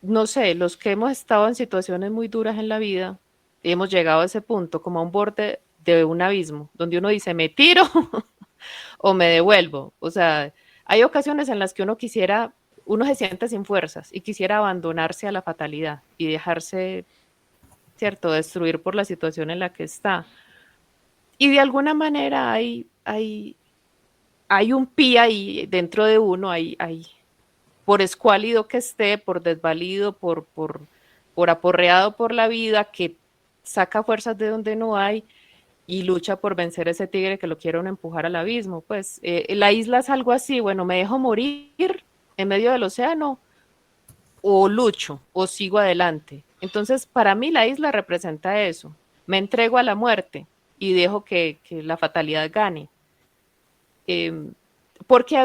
no sé, los que hemos estado en situaciones muy duras en la vida, hemos llegado a ese punto, como a un borde de un abismo, donde uno dice, me tiro o me devuelvo. O sea, hay ocasiones en las que uno se siente sin fuerzas y quisiera abandonarse a la fatalidad y dejarse, ¿cierto?, destruir por la situación en la que está. Y de alguna manera hay un Pi ahí dentro de uno, por escuálido que esté, por desvalido, por aporreado por la vida, que saca fuerzas de donde no hay y lucha por vencer a ese tigre que lo quieren empujar al abismo. Pues la isla es algo así, bueno, me dejo morir en medio del océano o lucho o sigo adelante. Entonces, para mí la isla representa eso. Me entrego a la muerte y dejo que la fatalidad gane. Porque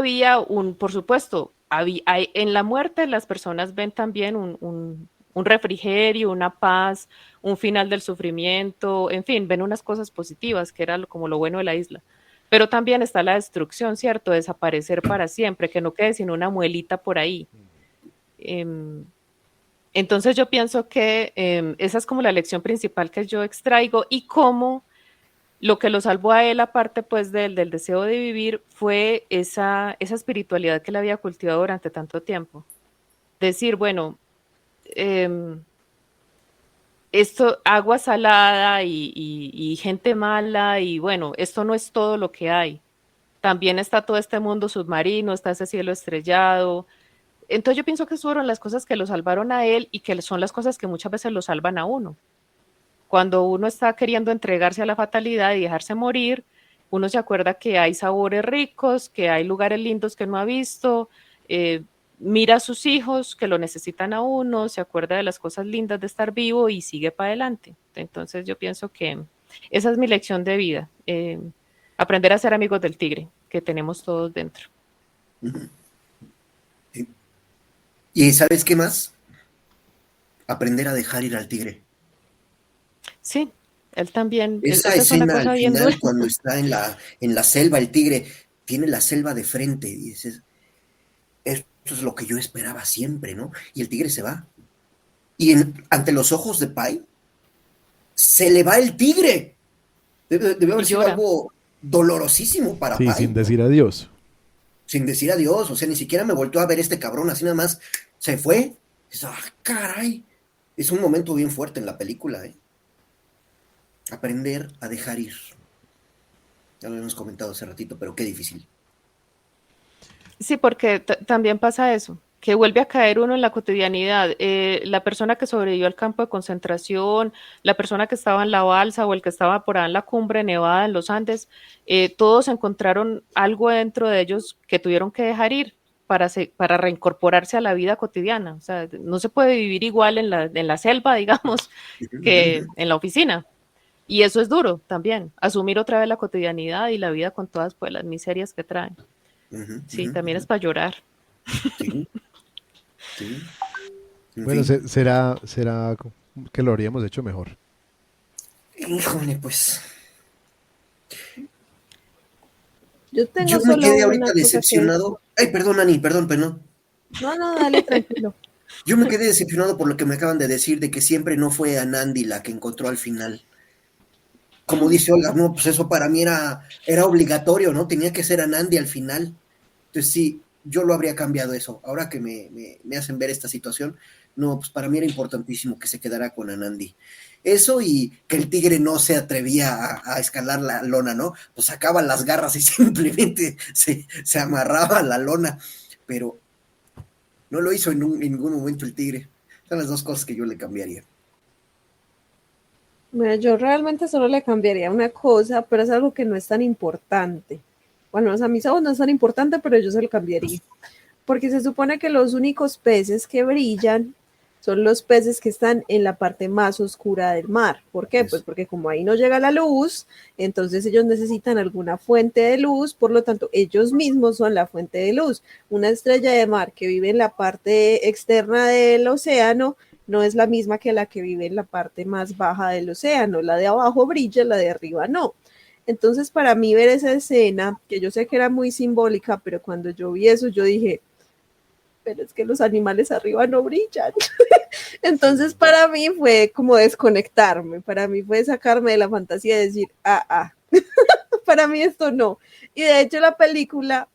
por supuesto, en la muerte las personas ven también un refrigerio, una paz, un final del sufrimiento, en fin, ven unas cosas positivas, que era como lo bueno de la isla. Pero también está la destrucción, ¿cierto? Desaparecer para siempre, que no quede sino una muelita por ahí. Entonces yo pienso que esa es como la lección principal que yo extraigo y cómo lo que lo salvó a él, aparte pues del deseo de vivir, fue esa espiritualidad que él había cultivado durante tanto tiempo. Decir, bueno, esto, agua salada y gente mala y bueno, esto no es todo lo que hay. También está todo este mundo submarino, está ese cielo estrellado. Entonces yo pienso que fueron las cosas que lo salvaron a él y que son las cosas que muchas veces lo salvan a uno. Cuando uno está queriendo entregarse a la fatalidad y dejarse morir, uno se acuerda que hay sabores ricos, que hay lugares lindos que no ha visto, mira a sus hijos que lo necesitan a uno, se acuerda de las cosas lindas de estar vivo y sigue para adelante. Entonces yo pienso que esa es mi lección de vida, aprender a ser amigos del tigre que tenemos todos dentro. ¿Y sabes qué más? Aprender a dejar ir al tigre. Sí, él también. Esa escena al final, cuando está en la selva, el tigre tiene la selva de frente y dices, esto es lo que yo esperaba siempre, ¿no? Y el tigre se va. Y ante los ojos de Pai, se le va el tigre. Debe haber sido algo dolorosísimo para Pai. Sí, sin decir adiós. Sin decir adiós, o sea, ni siquiera me volteó a ver este cabrón, así nada más se fue. Caray. Es un momento bien fuerte en la película, ¿eh? Aprender a dejar ir. Ya lo hemos comentado hace ratito, pero qué difícil. Sí, porque también pasa eso, que vuelve a caer uno en la cotidianidad. La persona que sobrevivió al campo de concentración, la persona que estaba en la balsa o el que estaba por ahí en la cumbre nevada en los Andes, todos encontraron algo dentro de ellos que tuvieron que dejar ir para reincorporarse a la vida cotidiana. O sea, no se puede vivir igual en la selva, digamos, que en la oficina. Y eso es duro también, asumir otra vez la cotidianidad y la vida con todas pues, las miserias que traen. Sí, también es para llorar. Sí. Sí. Bueno, será que lo habríamos hecho mejor. Híjole, pues. Yo me quedé ahorita decepcionado. Que... Ay, perdón, Ani, perdón. No, dale, tranquilo. Yo me quedé decepcionado por lo que me acaban de decir, de que siempre no fue a Nandi la que encontró al final. Como dice Olga, no, pues eso para mí era obligatorio, ¿no? Tenía que ser a Nandi al final. Entonces sí, yo lo habría cambiado eso. Ahora que me hacen ver esta situación, no, pues para mí era importantísimo que se quedara con Anandi. Eso y que el tigre no se atrevía a escalar la lona, ¿no? Pues sacaba las garras y simplemente se amarraba a la lona, pero no lo hizo en ningún momento el tigre. Son las dos cosas que yo le cambiaría. Bueno, yo realmente solo le cambiaría una cosa, pero es algo que no es tan importante. Bueno, o sea, mis ojos no es tan importante, pero yo se lo cambiaría. Porque se supone que los únicos peces que brillan son los peces que están en la parte más oscura del mar. ¿Por qué? Pues porque como ahí no llega la luz, entonces ellos necesitan alguna fuente de luz, por lo tanto ellos mismos son la fuente de luz. Una estrella de mar que vive en la parte externa del océano no es la misma que la que vive en la parte más baja del océano. La de abajo brilla, la de arriba no. Entonces, para mí ver esa escena, que yo sé que era muy simbólica, pero cuando yo vi eso, yo dije, pero es que los animales arriba no brillan. Entonces, para mí fue como desconectarme, para mí fue sacarme de la fantasía de decir, para mí esto no. Y de hecho la película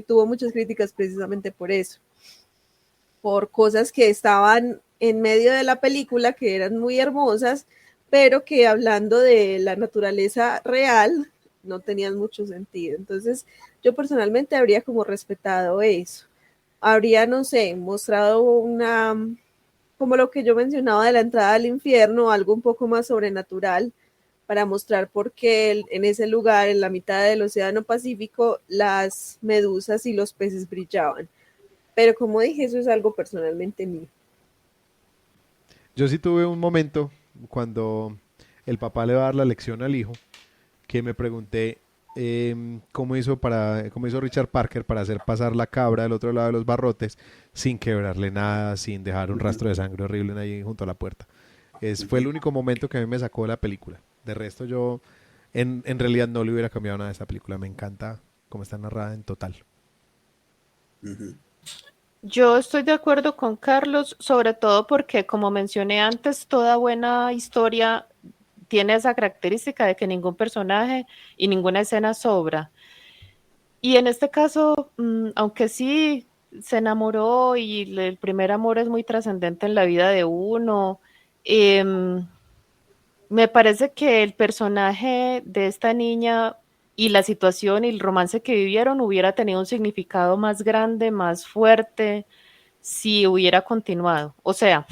tuvo muchas críticas precisamente por eso, por cosas que estaban en medio de la película que eran muy hermosas, pero que hablando de la naturaleza real no tenían mucho sentido. Entonces yo personalmente habría como respetado eso. Habría, no sé, mostrado una, como lo que yo mencionaba de la entrada al infierno, algo un poco más sobrenatural para mostrar por qué en ese lugar, en la mitad del Océano Pacífico, las medusas y los peces brillaban. Pero como dije, eso es algo personalmente mío. Yo sí tuve un momento cuando el papá le va a dar la lección al hijo que me pregunté cómo hizo Richard Parker para hacer pasar la cabra del otro lado de los barrotes sin quebrarle nada, sin dejar un rastro de sangre horrible ahí junto a la puerta. Fue el único momento que a mí me sacó de la película. De resto yo en realidad no le hubiera cambiado nada a esta película. Me encanta cómo está narrada en total. Yo estoy de acuerdo con Carlos, sobre todo porque, como mencioné antes, toda buena historia tiene esa característica de que ningún personaje y ninguna escena sobra. Y en este caso, aunque sí se enamoró y el primer amor es muy trascendente en la vida de uno, me parece que el personaje de esta niña y la situación y el romance que vivieron hubiera tenido un significado más grande, más fuerte, si hubiera continuado. O sea,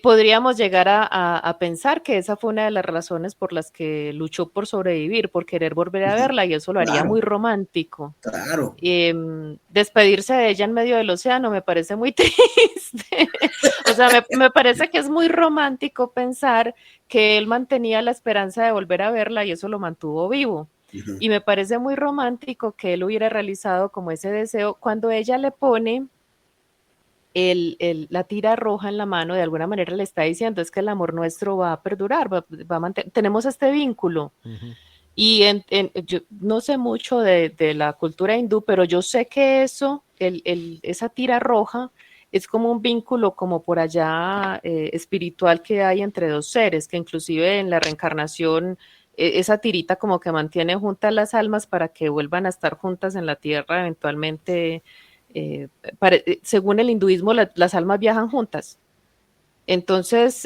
podríamos llegar a pensar que esa fue una de las razones por las que luchó por sobrevivir, por querer volver a verla, y eso lo haría muy romántico. Claro. Despedirse de ella en medio del océano me parece muy triste. O sea, me parece que es muy romántico pensar que él mantenía la esperanza de volver a verla y eso lo mantuvo vivo. Y me parece muy romántico que él hubiera realizado como ese deseo cuando ella le pone la tira roja en la mano. De alguna manera le está diciendo es que el amor nuestro va a perdurar, va a mantener, tenemos este vínculo. Y yo no sé mucho de la cultura hindú, pero yo sé que esa tira roja es como un vínculo como por allá espiritual que hay entre dos seres, que inclusive en la reencarnación esa tirita como que mantiene juntas las almas para que vuelvan a estar juntas en la tierra eventualmente. Según el hinduismo, las almas viajan juntas. Entonces,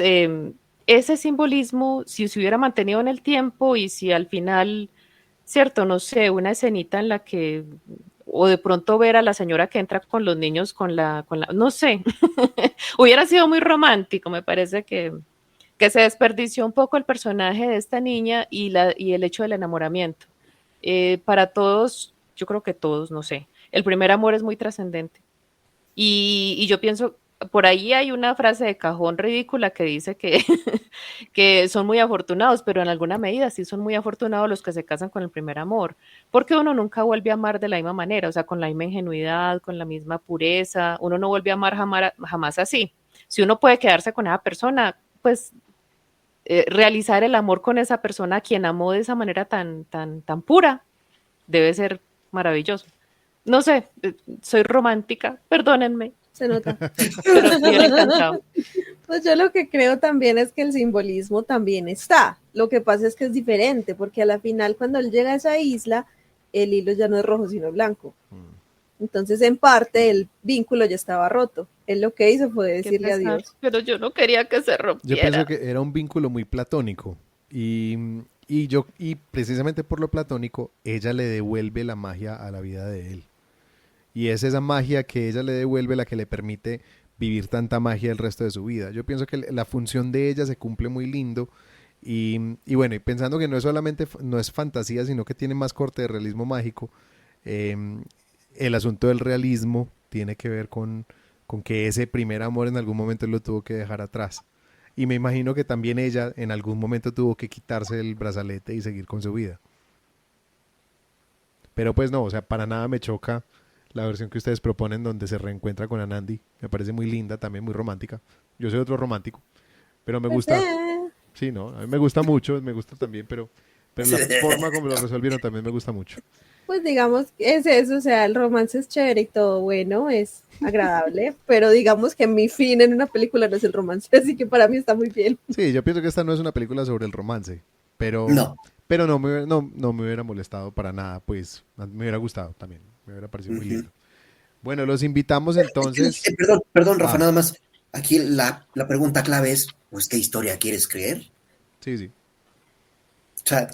ese simbolismo, si se hubiera mantenido en el tiempo y si al final, cierto, no sé, una escenita en la que, o de pronto ver a la señora que entra con los niños no sé, hubiera sido muy romántico. Me parece que se desperdició un poco el personaje de esta niña y el hecho del enamoramiento. Para todos, yo creo que todos, no sé, el primer amor es muy trascendente. Y yo pienso, por ahí hay una frase de cajón ridícula que dice que, que son muy afortunados, pero en alguna medida sí son muy afortunados los que se casan con el primer amor, porque uno nunca vuelve a amar de la misma manera, o sea, con la misma ingenuidad, con la misma pureza, uno no vuelve a amar jamás así. Si uno puede quedarse con esa persona, pues realizar el amor con esa persona a quien amó de esa manera tan pura, debe ser maravilloso. No sé, soy romántica, perdónenme. Se nota. Pero me hubiera encantado. Pues yo lo que creo también es que el simbolismo también está. Lo que pasa es que es diferente, porque a la final cuando él llega a esa isla, el hilo ya no es rojo, sino blanco. Entonces, en parte, el vínculo ya estaba roto. Él lo que hizo fue Qué decirle pesar, adiós. pero yo no quería que se Yo pienso rompiera. que era un vínculo muy platónico y precisamente por lo platónico ella le devuelve la magia a la vida de él. Y es esa magia que ella le devuelve la que le permite vivir tanta magia el resto de su vida. Yo pienso que la función de ella se cumple muy lindo y bueno, y pensando que no es solamente, no es fantasía, sino que tiene más corte de realismo mágico, eh, el asunto del realismo tiene que ver con que ese primer amor en algún momento él lo tuvo que dejar atrás. Y me imagino que también ella en algún momento tuvo que quitarse el brazalete y seguir con su vida. Pero pues no, o sea, para nada me choca la versión que ustedes proponen donde se reencuentra con Anandi. Me parece muy linda, también muy romántica. Yo soy otro romántico, pero me Pues, gusta. Sí, no, a mí me gusta mucho, me gusta también, pero la forma como lo resolvieron también me gusta mucho. pues digamos, es eso, o sea, el romance es chévere y todo bueno, es agradable, pero digamos que mi fin en una película no es el romance, así que para mí está muy bien. Sí, yo pienso que esta no es una película sobre el romance, pero, No. pero no me hubiera molestado para nada, pues me hubiera gustado también, me hubiera parecido muy Ujú. lindo. Bueno, los invitamos entonces. Perdón, Rafa, Ah, nada más. Aquí la pregunta clave es, pues, ¿qué historia quieres creer? sí, sí. O sea,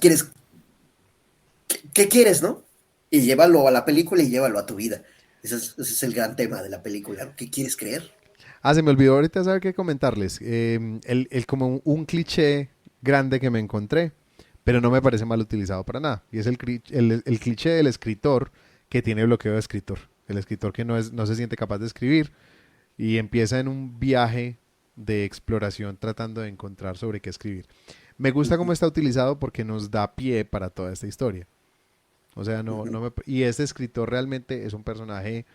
¿qué quieres, no? Y llévalo a la película y llévalo a tu vida. Ese es el gran tema de la película. ¿Qué quieres creer? Ah, se me olvidó ahorita saber qué comentarles. Como un cliché grande que me encontré, pero no me parece mal utilizado para nada. Y es el cliché del escritor que tiene bloqueo de escritor. El escritor que no se siente capaz de escribir y empieza en un viaje de exploración tratando de encontrar sobre qué escribir. Me gusta cómo está utilizado porque nos da pie para toda esta historia. O sea, y este escritor realmente es un personaje,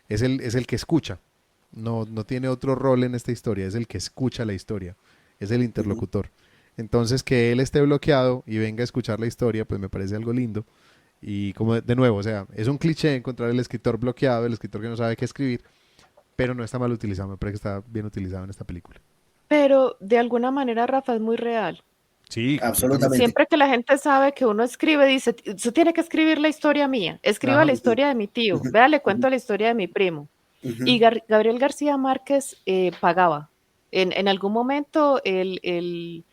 es el que escucha. No tiene otro rol en esta historia, es el que escucha la historia, es el interlocutor. Entonces, que él esté bloqueado y venga a escuchar la historia, pues me parece algo lindo. Y como de nuevo, o sea, es un cliché encontrar el escritor bloqueado, el escritor que no sabe qué escribir, pero no está mal utilizado, me parece que está bien utilizado en esta película. Pero de alguna manera, Rafa, es muy real. Sí, completamente. Absolutamente. Siempre que la gente sabe que uno escribe, dice, usted tiene que escribir la historia mía, escriba Ajá. la historia de mi tío, Ujú, vea, le ujú, cuento la historia de mi primo. Y ujú, Gabriel García Márquez pagaba. En algún momento él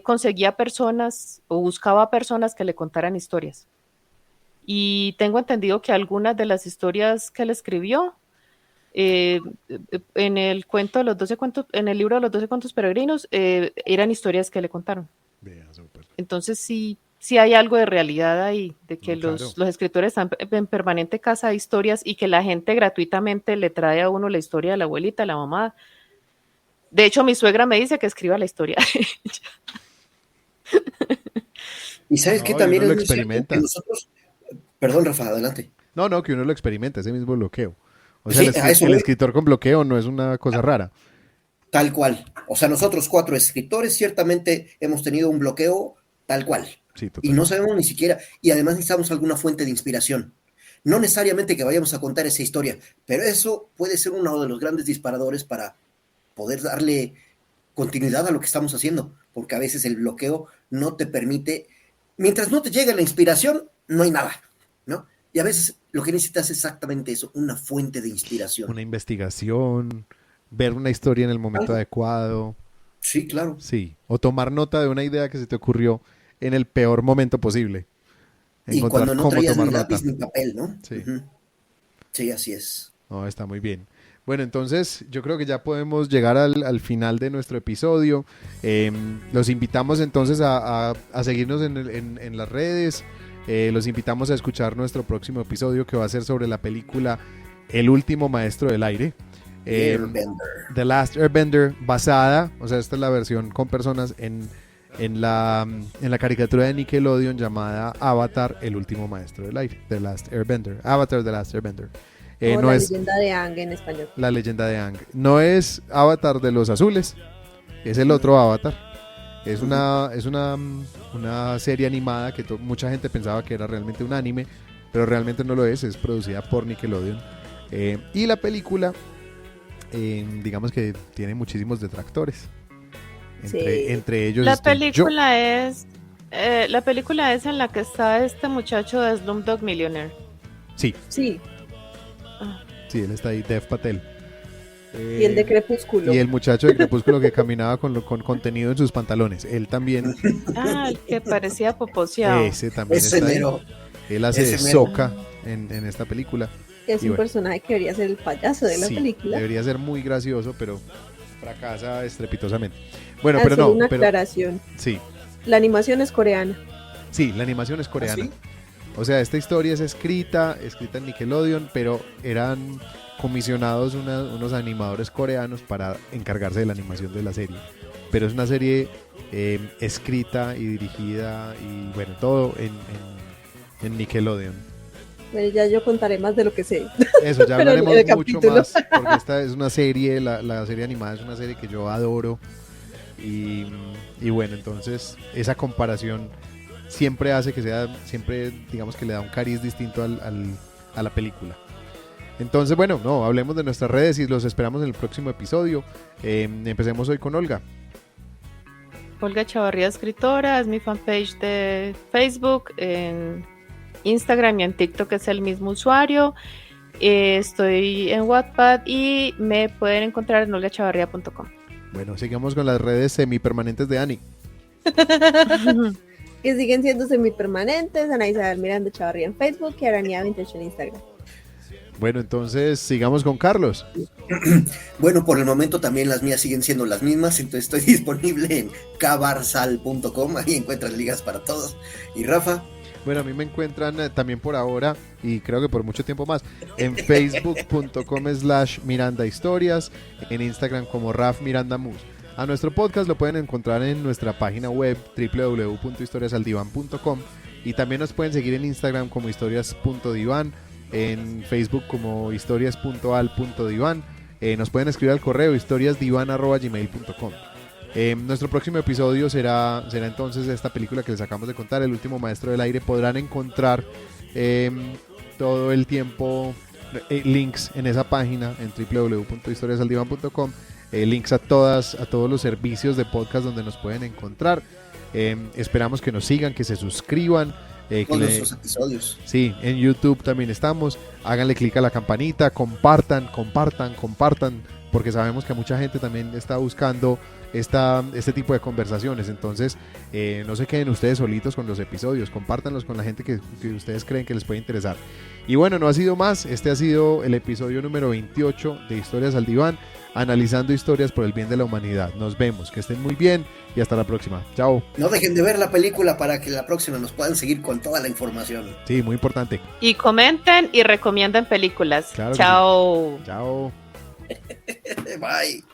conseguía personas o buscaba personas que le contaran historias. Y tengo entendido que algunas de las historias que él escribió eh, en el cuento de los 12 cuentos, en el libro de los 12 cuentos peregrinos, eran historias que le contaron. Vea, súper. Entonces sí hay algo de realidad ahí, de que No, claro. los escritores están en permanente caza de historias y que la gente gratuitamente le trae a uno la historia de la abuelita, la mamá. De hecho, mi suegra me dice que escriba la historia. Y sabes que No, y también uno es lo muy cierto que experimenta. nosotros, perdón, Rafa, adelante. No, que uno lo experimenta, ese mismo bloqueo. O sea, Sí, a eso el voy, escritor con bloqueo no es una cosa rara. tal cual. O sea, nosotros cuatro escritores ciertamente hemos tenido un bloqueo tal cual. Sí, Y no totalmente. sabemos ni siquiera, y además necesitamos alguna fuente de inspiración. No necesariamente que vayamos a contar esa historia, pero eso puede ser uno de los grandes disparadores para poder darle continuidad a lo que estamos haciendo, porque a veces el bloqueo no te permite, mientras no te llegue la inspiración, no hay nada, ¿no? Y a veces lo que necesitas es exactamente eso, una fuente de inspiración. Una investigación, ver una historia en el momento Algo. adecuado, Sí, claro. sí. O tomar nota de una idea que se te ocurrió en el peor momento posible. Y Encontrar cuando no cómo traías ni tomar nota. lápiz ni papel, ¿no? Sí, Uh-huh. Sí, así es. no, está muy bien. Bueno, entonces yo creo que ya podemos llegar al final de nuestro episodio. Los invitamos entonces a seguirnos en las redes. Los invitamos a escuchar nuestro próximo episodio que va a ser sobre la película El último maestro del aire. Airbender. The Last Airbender, basada, o sea, esta es la versión con personas en la caricatura de Nickelodeon llamada Avatar, el último maestro del aire. The Last Airbender. Avatar, The Last Airbender. O No la es leyenda de Aang en español. la leyenda de Aang. No es Avatar de los azules, es el otro Avatar. Es una serie animada que mucha gente pensaba que era realmente un anime, pero realmente no lo es producida por Nickelodeon. Y la película, digamos que tiene muchísimos detractores. Entre ellos La estoy yo. la película es en la que está este muchacho de Slumdog Millionaire. Sí, Sí, Sí, él está ahí, Dev Patel. Y el de Crepúsculo. Y el muchacho de Crepúsculo que caminaba con contenido en sus pantalones. Él también. El que parecía poposeado. Ese también Ese está ahí. mero. Él hace de Ese mero. Sokka en esta película. Es Y un bueno, personaje que debería ser el payaso de la sí, película. debería ser muy gracioso, pero fracasa estrepitosamente. Bueno, Ah, pero solo no. una Pero, aclaración. sí, La animación es coreana. sí, la animación es coreana. ¿Ah, sí? O sea, esta historia es escrita en Nickelodeon, pero eran comisionados unos animadores coreanos para encargarse de la animación de la serie. Pero es una serie escrita y dirigida y bueno, todo en Nickelodeon. Bueno, ya yo contaré más de lo que sé. Eso, ya Pero en hablaremos el mucho capítulo. más, porque esta es una serie, la serie animada es una serie que yo adoro y bueno, entonces esa comparación siempre hace que sea, siempre digamos que le da un cariz distinto a la película. Entonces, bueno, no, hablemos de nuestras redes y los esperamos en el próximo episodio. Empecemos hoy con Olga. Olga Chavarría, escritora, es mi fanpage de Facebook, en Instagram y en TikTok es el mismo usuario. Estoy en Wattpad y me pueden encontrar en olgachavarría.com. Bueno, sigamos con las redes semipermanentes de Ani. Que siguen siendo semipermanentes. Ana Isabel Miranda Chavarría en Facebook y Aranía 28 en Instagram. Bueno, entonces sigamos con Carlos. Bueno, por el momento también las mías siguen siendo las mismas, entonces estoy disponible en cabarsal.com, ahí encuentras ligas para todos. Y Rafa, Bueno, a mí me encuentran también por ahora y creo que por mucho tiempo más en facebook.com/Miranda Historias, en Instagram como Raf Miranda Mus. A nuestro podcast lo pueden encontrar en nuestra página web www.historiasaldivan.com y también nos pueden seguir en Instagram como historias.divan, en Facebook como historias.al.divan. Nos pueden escribir al correo historiasdivan@gmail.com. Nuestro próximo episodio será entonces esta película que les acabamos de contar, El último maestro del aire. Podrán encontrar todo el tiempo links en esa página en www.historiasaldivan.com, links a todos los servicios de podcast donde nos pueden encontrar. Esperamos que nos sigan, que se suscriban. con nuestros episodios. Sí, en YouTube también estamos. Háganle clic a la campanita, compartan, porque sabemos que mucha gente también está buscando este tipo de conversaciones. Entonces, no se queden ustedes solitos con los episodios, compártanlos con la gente que ustedes creen que les puede interesar. Y bueno, no ha sido más. Este ha sido el episodio número 28 de Historias al Diván, analizando historias por el bien de la humanidad. Nos vemos, que estén muy bien y hasta la próxima. Chao. No dejen de ver la película para que la próxima nos puedan seguir con toda la información. Sí, muy importante. Y comenten y recomienden películas. Claro que Chao. Chao. Bye.